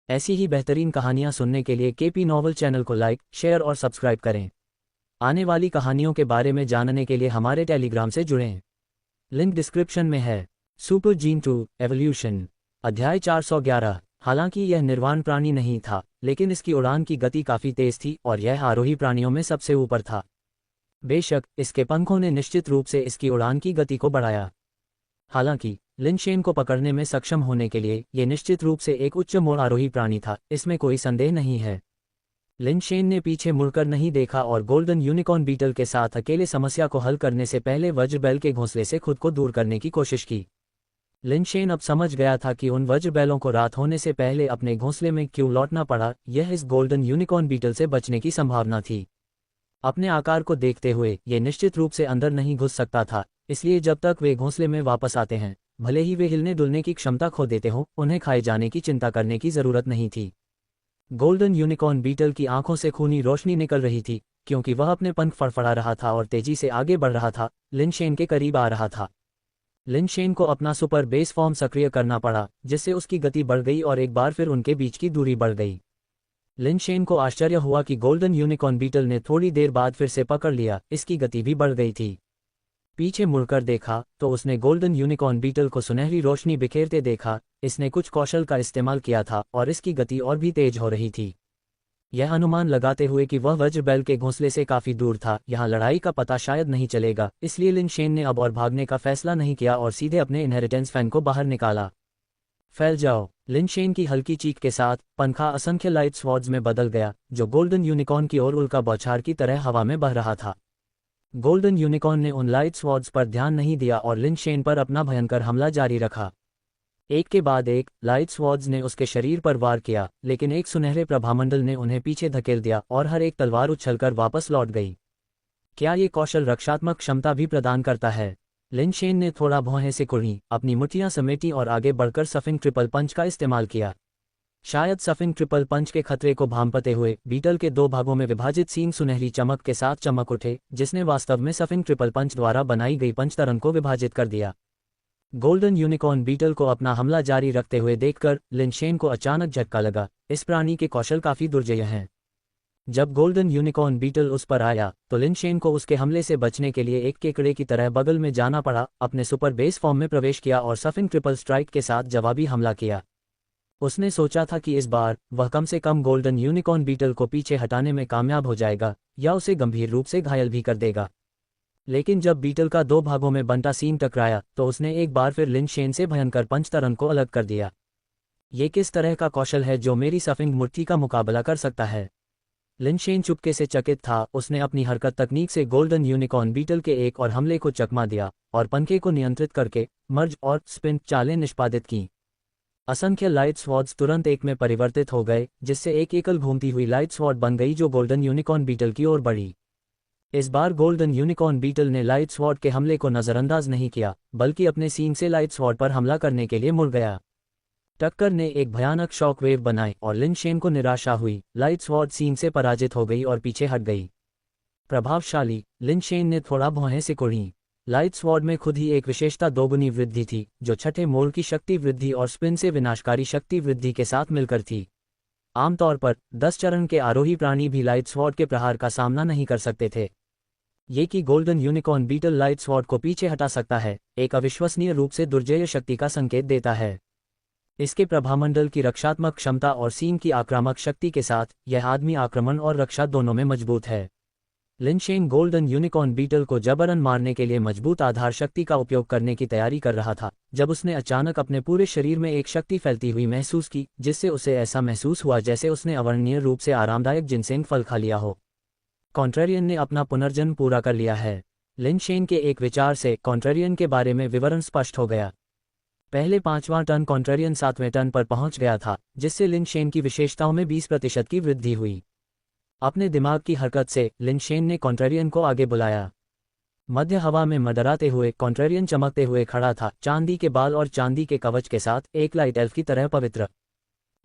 ऐसी ही बेहतरीन कहानियाँ सुनने के लिए केपी नॉवल चैनल को लाइक, शेयर और सब्सक्राइब करें। आने वाली कहानियों के बारे में जानने के लिए हमारे टेलीग्राम से जुड़ें। लिंक डिस्क्रिप्शन में है। सुपर जीन 2 एवोल्यूशन अध्याय 411। हालांकि यह निर्वाण प्राणी नहीं था, लेकिन इसकी उड़ान की गति काफ़ी तेज थी और यह आरोही प्राणियों में सबसे ऊपर था। बेशक इसके पंखों ने निश्चित रूप से इसकी उड़ान की गति को बढ़ाया। हालांकि लिन शेन को पकड़ने में सक्षम होने के लिए यह निश्चित रूप से एक उच्च मोड़ आरोही प्राणी था, इसमें कोई संदेह नहीं है। लिन शेन ने पीछे मुड़कर नहीं देखा और गोल्डन यूनिकॉर्न बीटल के साथ अकेले समस्या को हल करने से पहले वज्रबैल के घोंसले से खुद को दूर करने की कोशिश की। लिन शेन अब समझ गया था कि उन वज्रबैलों को रात होने से पहले अपने घोंसले में क्यों लौटना पड़ा। यह इस गोल्डन यूनिकॉर्न बीटल से बचने की संभावना थी। अपने आकार को देखते हुए यह निश्चित रूप से अंदर नहीं घुस सकता था, इसलिए जब तक वे घोंसले में वापस आते हैं, भले ही वे हिलने डुलने की क्षमता खो देते हों, उन्हें खाए जाने की चिंता करने की जरूरत नहीं थी। गोल्डन यूनिकॉर्न बीटल की आंखों से खूनी रोशनी निकल रही थी, क्योंकि वह अपने पंख फड़फड़ा रहा था और तेजी से आगे बढ़ रहा था, लिन शेन के करीब आ रहा था। लिन शेन को अपना सुपर बेस फॉर्म सक्रिय करना पड़ा, जिससे उसकी गति बढ़ गई और एक बार फिर उनके बीच की दूरी बढ़ गई। लिन शेन को आश्चर्य हुआ कि गोल्डन यूनिकॉर्न बीटल ने थोड़ी देर बाद फिर से पकड़ लिया, इसकी गति भी बढ़ गई थी। पीछे मुड़कर देखा तो उसने गोल्डन यूनिकॉर्न बीटल को सुनहरी रोशनी बिखेरते देखा। इसने कुछ कौशल का इस्तेमाल किया था और इसकी गति और भी तेज हो रही थी। यह अनुमान लगाते हुए कि वह वज्रबैल के घोंसले से काफी दूर था, यहाँ लड़ाई का पता शायद नहीं चलेगा, इसलिए लिन शेन ने अब और भागने का फैसला नहीं किया और सीधे अपने इनहेरिटेंस फैन को बाहर निकाला। फैल जाओ। लिन शेन की हल्की चीख के साथ पंखा असंख्य लाइट स्वॉर्ड्स में बदल गया, जो गोल्डन यूनिकॉर्न की ओर उल्का बौछार की तरह हवा में बह रहा था। गोल्डन यूनिकॉर्न ने उन लाइट स्वॉर्ड्स पर ध्यान नहीं दिया और लिन शेन पर अपना भयंकर हमला जारी रखा। एक के बाद एक लाइट स्वॉर्ड्स ने उसके शरीर पर वार किया, लेकिन एक सुनहरे प्रभामंडल ने उन्हें पीछे धकेल दिया और हर एक तलवार उछलकर वापस लौट गई। क्या ये कौशल रक्षात्मक क्षमता भी प्रदान करता है? लिन शेन ने थोड़ा भौहें से कुढ़ी, अपनी मुट्ठियां समेटी और आगे बढ़कर सफिंग ट्रिपल पंच का इस्तेमाल किया। शायद सफिंग ट्रिपल पंच के खतरे को भांपते हुए बीटल के दो भागों में विभाजित सींग सुनहरी चमक के साथ चमक उठे, जिसने वास्तव में सफिंग ट्रिपल पंच द्वारा बनाई गई पंचतरन को विभाजित कर दिया। गोल्डन यूनिकॉर्न बीटल को अपना हमला जारी रखते हुए देखकर लिन शेन को अचानक झटका लगा। इस प्राणी के कौशल काफी दुर्जेय हैं। जब गोल्डन यूनिकॉर्न बीटल उस पर आया तो लिन शेन को उसके हमले से बचने के लिए एक केकड़े की तरह बगल में जाना पड़ा, अपने सुपर बेस फॉर्म में प्रवेश किया और सफिंग ट्रिपल स्ट्राइक के साथ जवाबी हमला किया। उसने सोचा था कि इस बार वह कम से कम गोल्डन यूनिकॉर्न बीटल को पीछे हटाने में कामयाब हो जाएगा या उसे गंभीर रूप से घायल भी कर देगा। लेकिन जब बीटल का दो भागों में बंटा सींग टकराया तो उसने एक बार फिर लिन शेन से भयंकर पंचतरन को अलग कर दिया। ये किस तरह का कौशल है जो मेरी सफिंग मुट्ठी का मुकाबला कर सकता है? लिन शेन चुपके से चकित था। उसने अपनी हरकत तकनीक से गोल्डन यूनिकॉर्न बीटल के एक और हमले को चकमा दिया और पंखे को नियंत्रित करके मर्ज और स्पिन चालें निष्पादित की। असंख्य लाइट स्वॉर्ड्स तुरंत एक में परिवर्तित हो गए, जिससे एक एकल घूमती हुई लाइट स्वॉर्ड बन गई जो गोल्डन यूनिकॉर्न बीटल की ओर बढ़ी। इस बार गोल्डन यूनिकॉर्न बीटल ने लाइट स्वॉर्ड के हमले को नजरअंदाज नहीं किया, बल्कि अपने सींग से लाइट स्वॉर्ड पर हमला करने के लिए मुड़ गया। टक्कर ने एक भयानक शॉक वेव बनाई और लिन शेन को निराशा हुई। लाइट स्वॉर्ड सींग से पराजित हो गई और पीछे हट गई। प्रभावशाली। लिन शेन ने थोड़ा भौहें से कुढ़ी। लाइट स्वॉर्ड में खुद ही एक विशेषता दोगुनी वृद्धि थी, जो छठे मोड़ की शक्ति वृद्धि और स्पिन से विनाशकारी शक्ति वृद्धि के साथ मिलकर थी। आमतौर पर 10 चरण के आरोही प्राणी भी लाइट स्वॉर्ड के प्रहार का सामना नहीं कर सकते थे। ये कि golden unicorn beetle light sword को पीछे हटा सकता है, एक अविश्वसनीय रूप से दुर्जेय शक्ति का संकेत देता है। इसके प्रभामंडल की रक्षात्मक क्षमता और सींग की आक्रामक शक्ति के साथ यह आदमी आक्रमण और रक्षा दोनों में मजबूत है। Lin Shen golden unicorn beetle को जबरन मारने के लिए मजबूत आधार शक्ति का उपयोग करने की तैयारी कर रहा था, जब उसने अचानक अपने पूरे शरीर में एक शक्ति फैलती हुई महसूस की, जिससे उसे ऐसा महसूस हुआ जैसे उसने अवर्णनीय रूप से आरामदायक जिनसेंग फल खा लिया हो। कॉन्ट्रेरियन ने अपना पुनर्जन्म पूरा कर लिया है। लिन शेन के एक विचार से कॉन्ट्रेरियन के बारे में विवरण स्पष्ट हो गया। पहले 5वां टर्न कॉन्ट्रेरियन 7वें टर्न पर पहुंच गया था, जिससे लिन शेन की विशेषताओं में 20% की वृद्धि हुई। अपने दिमाग की हरकत से लिन शेन ने कॉन्ट्रेरियन को आगे बुलाया। मध्य हवा में मडराते हुए कॉन्ट्रेरियन चमकते हुए खड़ा था, चांदी के बाल और चांदी के कवच के साथ एक लाइट एल्फ की तरह पवित्र।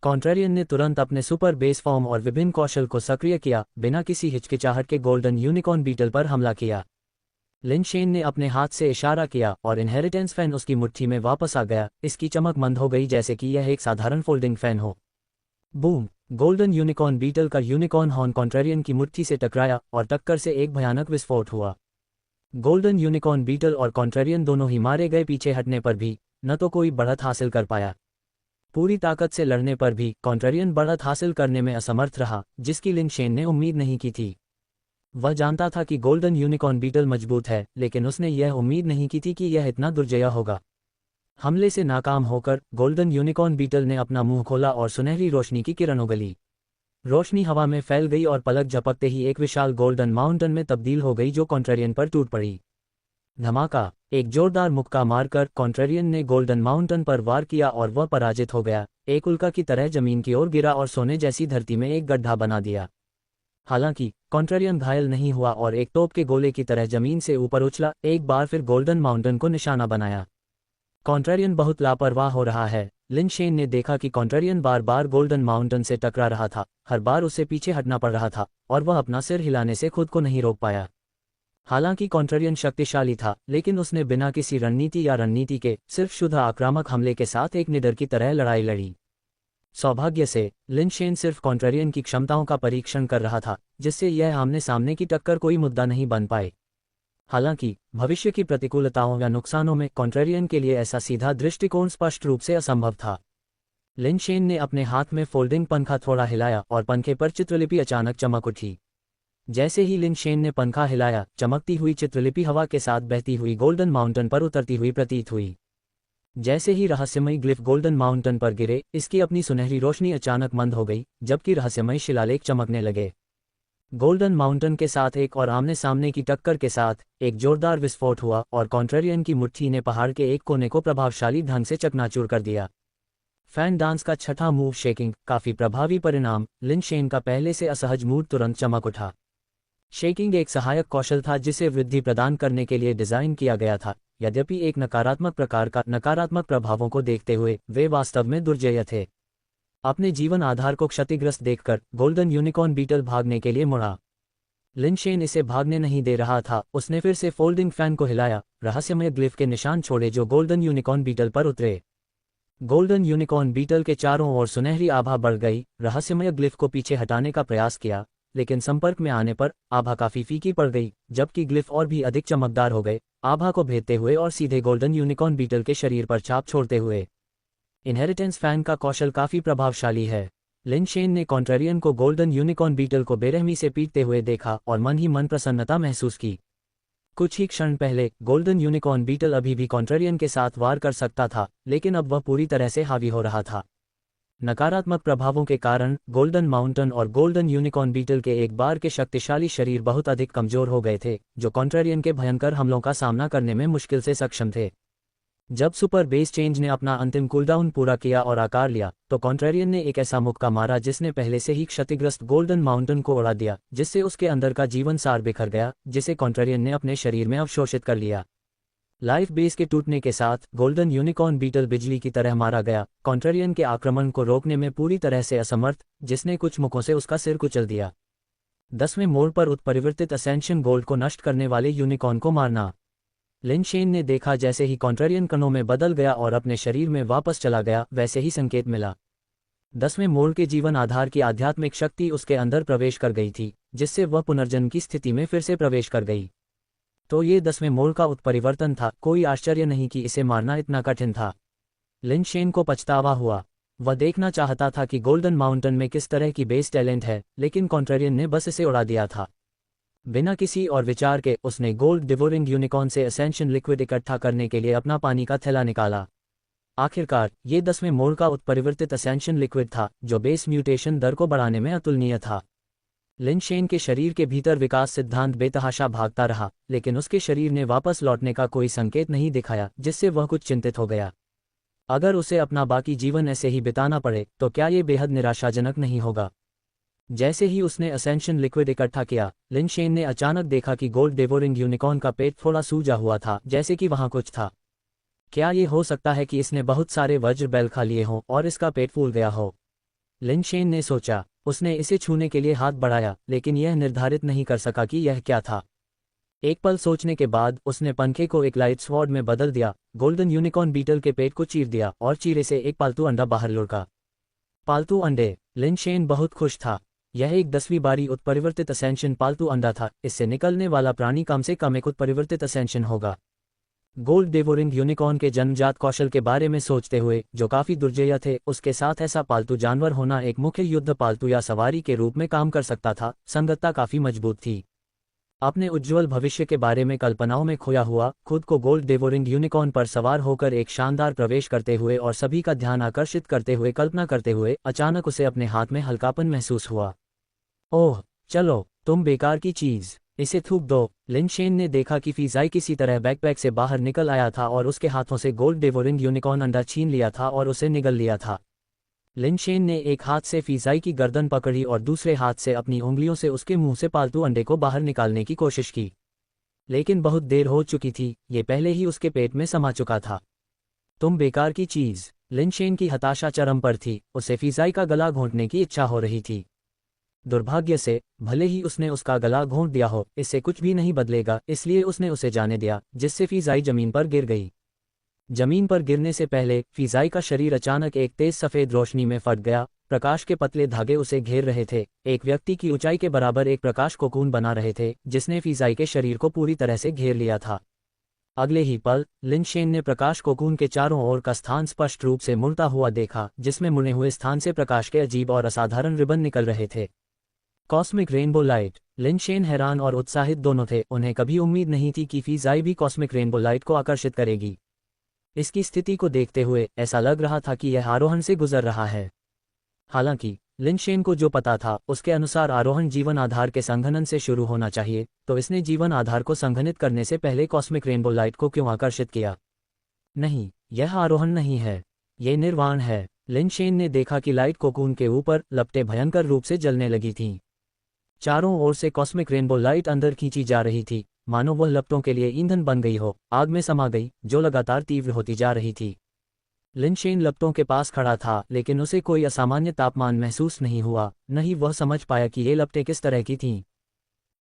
कॉन्ट्रेरियन ने तुरंत अपने सुपर बेस फॉर्म और विभिन्न कौशल को सक्रिय किया, बिना किसी हिचकिचाहट के गोल्डन यूनिकॉर्न बीटल पर हमला किया। लिन शेन ने अपने हाथ से इशारा किया और इनहेरिटेंस फैन उसकी मुट्ठी में वापस आ गया। इसकी चमक मंद हो गई, जैसे कि यह एक साधारण फोल्डिंग फैन हो। बूम! गोल्डन यूनिकॉर्न बीटल का यूनिकॉर्न हॉर्न कॉन्ट्रेरियन की मुट्ठी से टकराया और टक्कर से एक भयानक विस्फोट हुआ। गोल्डन यूनिकॉर्न बीटल और कॉन्ट्रेरियन दोनों ही मारे गए। पीछे हटने पर भी न तो कोई बढ़त हासिल कर पाया, पूरी ताकत से लड़ने पर भी कॉन्ट्रेरियन बढ़त हासिल करने में असमर्थ रहा, जिसकी लिन शेन ने उम्मीद नहीं की थी। वह जानता था कि गोल्डन यूनिकॉर्न बीटल मजबूत है, लेकिन उसने यह उम्मीद नहीं की थी कि यह इतना दुर्जय होगा। हमले से नाकाम होकर गोल्डन यूनिकॉर्न बीटल ने अपना मुंह खोला और सुनहरी रोशनी की किरण उगली। रोशनी हवा में फैल गई और पलक झपकते ही एक विशाल गोल्डन माउंटेन में तब्दील हो गई, जो कॉन्ट्रेरियन पर टूट पड़ी। धमाका! एक जोरदार मुक्का मारकर कॉन्ट्रेरियन ने गोल्डन माउंटेन पर वार किया और वह पराजित हो गया। एक उल्का की तरह जमीन की ओर गिरा और सोने जैसी धरती में एक गड्ढा बना दिया। हालांकि कॉन्ट्रेरियन घायल नहीं हुआ और एक तोप के गोले की तरह जमीन से ऊपर उछला, एक बार फिर गोल्डन माउंटेन को निशाना बनाया। कॉन्ट्रेरियन बहुत लापरवाह हो रहा है। लिन शेन ने देखा कि कॉन्ट्रेरियन बार बार गोल्डन माउंटेन से टकरा रहा था, हर बार उसे पीछे हटना पड़ रहा था और वह अपना सिर हिलाने से खुद को नहीं रोक पाया। हालांकि कॉन्ट्रेरियन शक्तिशाली था, लेकिन उसने बिना किसी रणनीति के सिर्फ शुद्ध आक्रामक हमले के साथ एक निडर की तरह लड़ाई लड़ी। सौभाग्य से लिन शेन सिर्फ कॉन्ट्रेरियन की क्षमताओं का परीक्षण कर रहा था, जिससे यह आमने सामने की टक्कर कोई मुद्दा नहीं बन पाए। हालांकि भविष्य की प्रतिकूलताओं या नुकसानों में कॉन्ट्रेरियन के लिए ऐसा सीधा दृष्टिकोण स्पष्ट रूप से असंभव था। लिन शेन ने अपने हाथ में फोल्डिंग पंखा थोड़ा हिलाया और पंखे पर चित्रलिपि अचानक चमक उठी। जैसे ही लिन शेन ने पंखा हिलाया, चमकती हुई चित्रलिपि हवा के साथ बहती हुई गोल्डन माउंटेन पर उतरती हुई प्रतीत हुई। जैसे ही रहस्यमयी ग्लिफ गोल्डन माउंटेन पर गिरे, इसकी अपनी सुनहरी रोशनी अचानक मंद हो गई, जबकि रहस्यमयी शिलालेख चमकने लगे। गोल्डन माउंटेन के साथ एक और आमने सामने की टक्कर के साथ एक जोरदार विस्फोट हुआ और कॉन्ट्रेरियन की मुट्ठी ने पहाड़ के एक कोने को प्रभावशाली ढंग से चकनाचूर कर दिया। फैन डांस का छठा मूव शेकिंग, काफी प्रभावी परिणाम। लिन शेन का पहले से असहज मूड तुरंत चमक उठा। शेकिंग एक सहायक कौशल था जिसे वृद्धि प्रदान करने के लिए डिजाइन किया गया था। यद्यपि एक नकारात्मक प्रकार का नकारात्मक प्रभावों को देखते हुए वे वास्तव में दुर्जय थे। अपने जीवन आधार को क्षतिग्रस्त देखकर गोल्डन यूनिकॉर्न बीटल भागने के लिए मुड़ा। लिन शेन इसे भागने नहीं दे रहा था। उसने फिर से फोल्डिंग फैन को हिलाया, रहस्यमय ग्लिफ के निशान छोड़े जो गोल्डन यूनिकॉर्न बीटल पर उतरे। गोल्डन यूनिकॉर्न बीटल के चारों ओर सुनहरी आभा बढ़ गई। रहस्यमय ग्लिफ को पीछे हटाने का प्रयास किया, लेकिन संपर्क में आने पर आभा काफी फीकी पड़ गई, जबकि ग्लिफ और भी अधिक चमकदार हो गए, आभा को भेदते हुए और सीधे गोल्डन यूनिकॉर्न बीटल के शरीर पर छाप छोड़ते हुए। इनहेरिटेंस फैन का कौशल काफी प्रभावशाली है। लिन शेन ने कॉन्ट्रेरियन को गोल्डन यूनिकॉर्न बीटल को बेरहमी से पीटते हुए देखा और मन ही मन प्रसन्नता महसूस की। कुछ ही क्षण पहले गोल्डन यूनिकॉर्न बीटल अभी भी कॉन्ट्रेरियन के साथ वार कर सकता था, लेकिन अब वह पूरी तरह से हावी हो रहा था। नकारात्मक प्रभावों के कारण गोल्डन माउंटेन और गोल्डन यूनिकॉर्न बीटल के एक बार के शक्तिशाली शरीर बहुत अधिक कमजोर हो गए थे, जो कॉन्ट्रेरियन के भयंकर हमलों का सामना करने में मुश्किल से सक्षम थे। जब सुपर बेस चेंज ने अपना अंतिम कूलडाउन पूरा किया और आकार लिया, तो कॉन्ट्रेरियन ने एक ऐसा मुक्का मारा जिसने पहले से ही क्षतिग्रस्त गोल्डन माउंटेन को उड़ा दिया, जिससे उसके अंदर का जीवन सार बिखर गया, जिसे कॉन्ट्रेरियन ने अपने शरीर में अवशोषित कर लिया। लाइफ बेस के टूटने के साथ गोल्डन यूनिकॉर्न बीटल बिजली की तरह मारा गया, कॉन्ट्रेरियन के आक्रमण को रोकने में पूरी तरह से असमर्थ, जिसने कुछ मुक्कों से उसका सिर कुचल दिया। 10वें मोड़ पर उत्परिवर्तित असेंशन गोल्ड को नष्ट करने वाले यूनिकॉर्न को मारना। लिन शेन ने देखा जैसे ही कॉन्ट्रेरियन कणों में बदल गया और अपने शरीर में वापस चला गया, वैसे ही संकेत मिला। 10वें मोड़ के जीवन आधार की आध्यात्मिक शक्ति उसके अंदर प्रवेश कर गई थी, जिससे वह पुनर्जन्म की स्थिति में फिर से प्रवेश कर गई। तो ये 10वें मोड़ का उत्परिवर्तन था। कोई आश्चर्य नहीं कि इसे मारना इतना कठिन था। लिन शेन को पछतावा हुआ। वह देखना चाहता था कि गोल्डन माउंटेन में किस तरह की बेस टैलेंट है, लेकिन कॉन्ट्रेरियन ने बस इसे उड़ा दिया था। बिना किसी और विचार के उसने गोल्ड डिवोरिंग यूनिकॉर्न से असेंशन लिक्विड इकट्ठा करने के लिए अपना पानी का थैला निकाला। आखिरकार ये 10वें मोड़ का उत्परिवर्तित असेंशन लिक्विड था, जो बेस म्यूटेशन दर को बढ़ाने में अतुलनीय था। लिन शेन के शरीर के भीतर विकास सिद्धांत बेतहाशा भागता रहा, लेकिन उसके शरीर ने वापस लौटने का कोई संकेत नहीं दिखाया, जिससे वह कुछ चिंतित हो गया। अगर उसे अपना बाकी जीवन ऐसे ही बिताना पड़े, तो क्या ये बेहद निराशाजनक नहीं होगा? जैसे ही उसने असेंशन लिक्विड इकट्ठा किया, लिन शेन ने अचानक देखा कि गोल्ड डेवोरिंग यूनिकॉर्न का पेट थोड़ा सूजा हुआ था, जैसे कि वहां कुछ था। क्या ये हो सकता है कि इसने बहुत सारे वज्र बैल खा लिए हों और इसका पेट फूल गया हो? लिन शेन ने सोचा। उसने इसे छूने के लिए हाथ बढ़ाया, लेकिन यह निर्धारित नहीं कर सका कि यह क्या था। एक पल सोचने के बाद उसने पंखे को एक लाइट स्वॉर्ड में बदल दिया, गोल्डन यूनिकॉर्न बीटल के पेट को चीर दिया और चीरे से एक पालतू अंडा बाहर लुढ़का। पालतू अंडे। लिन शेन बहुत खुश था। यह एक 10वीं बारी उत्परिवर्तित असेंशन पालतू अंडा था। इससे निकलने वाला प्राणी कम से कम एक उत्परिवर्तित असेंशन होगा। गोल्ड डेवोरिंग यूनिकॉर्न के जन्मजात कौशल के बारे में सोचते हुए, जो काफी दुर्जेय थे, उसके साथ ऐसा पालतू जानवर होना एक मुख्य युद्ध पालतू या सवारी के रूप में काम कर सकता था। संगतता काफी मजबूत थी। अपने उज्ज्वल भविष्य के बारे में कल्पनाओं में खोया हुआ, खुद को गोल्ड डेवोरिंग यूनिकॉर्न पर सवार होकर एक शानदार प्रवेश करते हुए और सभी का ध्यान आकर्षित करते हुए कल्पना करते हुए, अचानक उसे अपने हाथ में हल्कापन महसूस हुआ। ओह चलो, तुम बेकार की चीज, इसे थूक दो। लिन शेन ने देखा कि फीजाई किसी तरह बैकपैक से बाहर निकल आया था और उसके हाथों से गोल्ड डेवोरिंग यूनिकॉर्न अंडा छीन लिया था और उसे निगल लिया था। लिन शेन ने एक हाथ से फीजाई की गर्दन पकड़ी और दूसरे हाथ से अपनी उंगलियों से उसके मुंह से पालतू अंडे को बाहर निकालने की कोशिश की, लेकिन बहुत देर हो चुकी थी। ये पहले ही उसके पेट में समा चुका था। तुम बेकार की चीज। लिन शेन की हताशा चरम पर थी। उसे फीजाई का गला घोंटने की इच्छा हो रही थी। दुर्भाग्य से, भले ही उसने उसका गला घोंट दिया हो, इससे कुछ भी नहीं बदलेगा, इसलिए उसने उसे जाने दिया, जिससे फीजाई जमीन पर गिर गई। जमीन पर गिरने से पहले फीजाई का शरीर अचानक एक तेज सफेद रोशनी में फट गया। प्रकाश के पतले धागे उसे घेर रहे थे, एक व्यक्ति की ऊंचाई के बराबर एक प्रकाश कोकून बना रहे थे, जिसने फीजाई के शरीर को पूरी तरह से घेर लिया था। अगले ही पल, लिन शेन ने प्रकाश कोकून के चारों ओर का स्थान स्पष्ट रूप से मुड़ता हुआ देखा, जिसमें मुड़े हुए स्थान से प्रकाश के अजीब और असाधारण रिबन निकल रहे थे। Cosmic rainbow light. Lin Shen हैरान और उत्साहित दोनों थे। उन्हें कभी उम्मीद नहीं थी कि फीजाई भी कॉस्मिक रेनबो लाइट को आकर्षित करेगी। इसकी स्थिति को देखते हुए ऐसा लग रहा था कि यह आरोहण से गुजर रहा है। हालांकि लिन शेन को जो पता था, उसके अनुसार आरोहण जीवन आधार के संघनन से शुरू होना चाहिए, तो इसने जीवन आधार को संघनित करने से पहले कॉस्मिक रेनबो लाइट को क्यों आकर्षित किया? नहीं, यह आरोहण नहीं है, ये निर्वाण है। लिन शेन ने देखा कि लाइट कोकून के ऊपर लपटें भयंकर रूप से जलने लगी थीं। चारों ओर से कॉस्मिक रेनबो लाइट अंदर खींची जा रही थी, मानो वह लपटों के लिए ईंधन बन गई हो, आग में समा गई, जो लगातार तीव्र होती जा रही थी। लिन शेन लपटों के पास खड़ा था, लेकिन उसे कोई असामान्य तापमान महसूस नहीं हुआ, न ही वह समझ पाया कि ये लपटें किस तरह की थीं।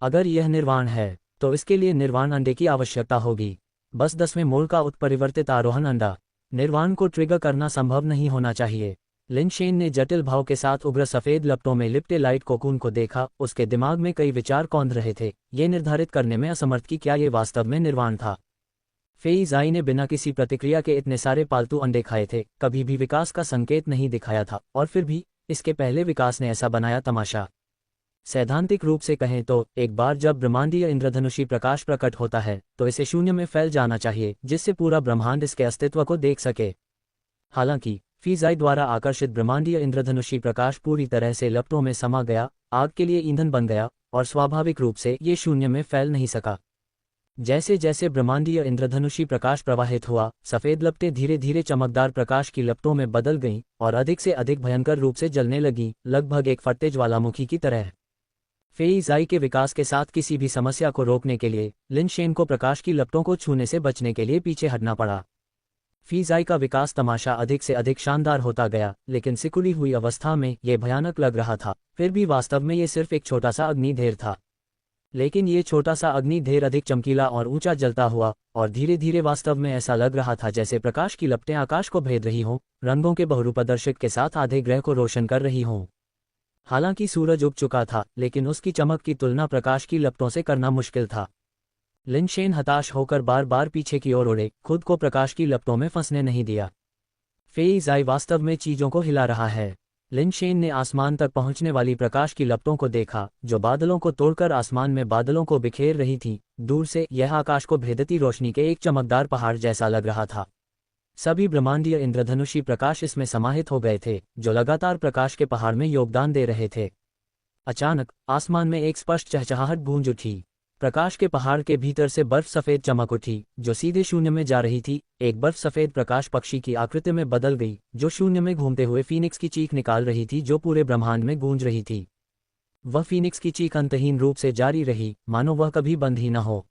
अगर यह निर्वाण है, तो इसके लिए निर्वाण अंडे की आवश्यकता होगी। बस 10वें मोड़ का उत्परिवर्तित आरोहण अंडा। निर्वाण को ट्रिगर करना संभव नहीं होना चाहिए। लिन शेन ने जटिल भाव के साथ उग्र सफेद लपटों में लिपटे लाइट कोकून को देखा। उसके दिमाग में कई विचार कौंध रहे थे, ये निर्धारित करने में असमर्थ कि क्या ये वास्तव में निर्वाण था। फेइज़ाई ने बिना किसी प्रतिक्रिया के इतने सारे पालतू अंडे खाए थे, कभी भी विकास का संकेत नहीं दिखाया था, और फिर भी इसके पहले विकास ने ऐसा बनाया तमाशा। सैद्धांतिक रूप से कहें तो, एक बार जब ब्रह्मांडीय इंद्रधनुषी प्रकाश प्रकट होता है, तो इसे शून्य में फैल जाना चाहिए, जिससे पूरा ब्रह्मांड इसके अस्तित्व को देख सके। हालांकि फीजाई द्वारा आकर्षित ब्रह्मांडीय इंद्रधनुषी प्रकाश पूरी तरह से लपटों में समा गया, आग के लिए ईंधन बन गया, और स्वाभाविक रूप से ये शून्य में फैल नहीं सका। जैसे जैसे ब्रह्मांडीय इंद्रधनुषी प्रकाश प्रवाहित हुआ, सफेद लपटें धीरे धीरे चमकदार प्रकाश की लपटों में बदल गईं और अधिक से अधिक भयंकर रूप से जलने लगीं, लगभग एक फटते ज्वालामुखी की तरह। फेइज़ाई के विकास के साथ किसी भी समस्या को रोकने के लिए लिन शेन को प्रकाश की लपटों को छूने से बचने के लिए पीछे हटना पड़ा। फीजाई का विकास तमाशा अधिक से अधिक शानदार होता गया, लेकिन सिकुड़ी हुई अवस्था में यह भयानक लग रहा था। फिर भी वास्तव में ये सिर्फ एक छोटा सा अग्निढेर था। लेकिन ये छोटा सा अग्निढेर अधिक चमकीला और ऊंचा जलता हुआ, और धीरे धीरे वास्तव में ऐसा लग रहा था जैसे प्रकाश की लपटें आकाश को भेद रही हों, रंगों के बहुरूपदर्शक के साथ आधे ग्रह को रोशन कर रही हों। हालांकि सूरज उग चुका था, लेकिन उसकी चमक की तुलना प्रकाश की लपटों से करना मुश्किल था। लिन शेन हताश होकर बार बार पीछे की ओर उड़े, खुद को प्रकाश की लपटों में फंसने नहीं दिया। फेइज़ाई वास्तव में चीजों को हिला रहा है। लिन शेन ने आसमान तक पहुंचने वाली प्रकाश की लपटों को देखा, जो बादलों को तोड़कर आसमान में बादलों को बिखेर रही थीं। दूर से यह आकाश को भेदती रोशनी के एक चमकदार पहाड़ जैसा लग रहा था। सभी ब्रह्मांडीय इंद्रधनुषी प्रकाश इसमें समाहित हो गए थे, जो लगातार प्रकाश के पहाड़ में योगदान दे रहे थे। अचानक आसमान में एक स्पष्ट चहचहाहट गूंज उठी। प्रकाश के पहाड़ के भीतर से बर्फ सफेद चमक उठी, जो सीधे शून्य में जा रही थी। एक बर्फ सफेद प्रकाश पक्षी की आकृति में बदल गई, जो शून्य में घूमते हुए फीनिक्स की चीख निकाल रही थी, जो पूरे ब्रह्मांड में गूंज रही थी। वह फीनिक्स की चीख अंतहीन रूप से जारी रही, मानो वह कभी बंद ही न हो।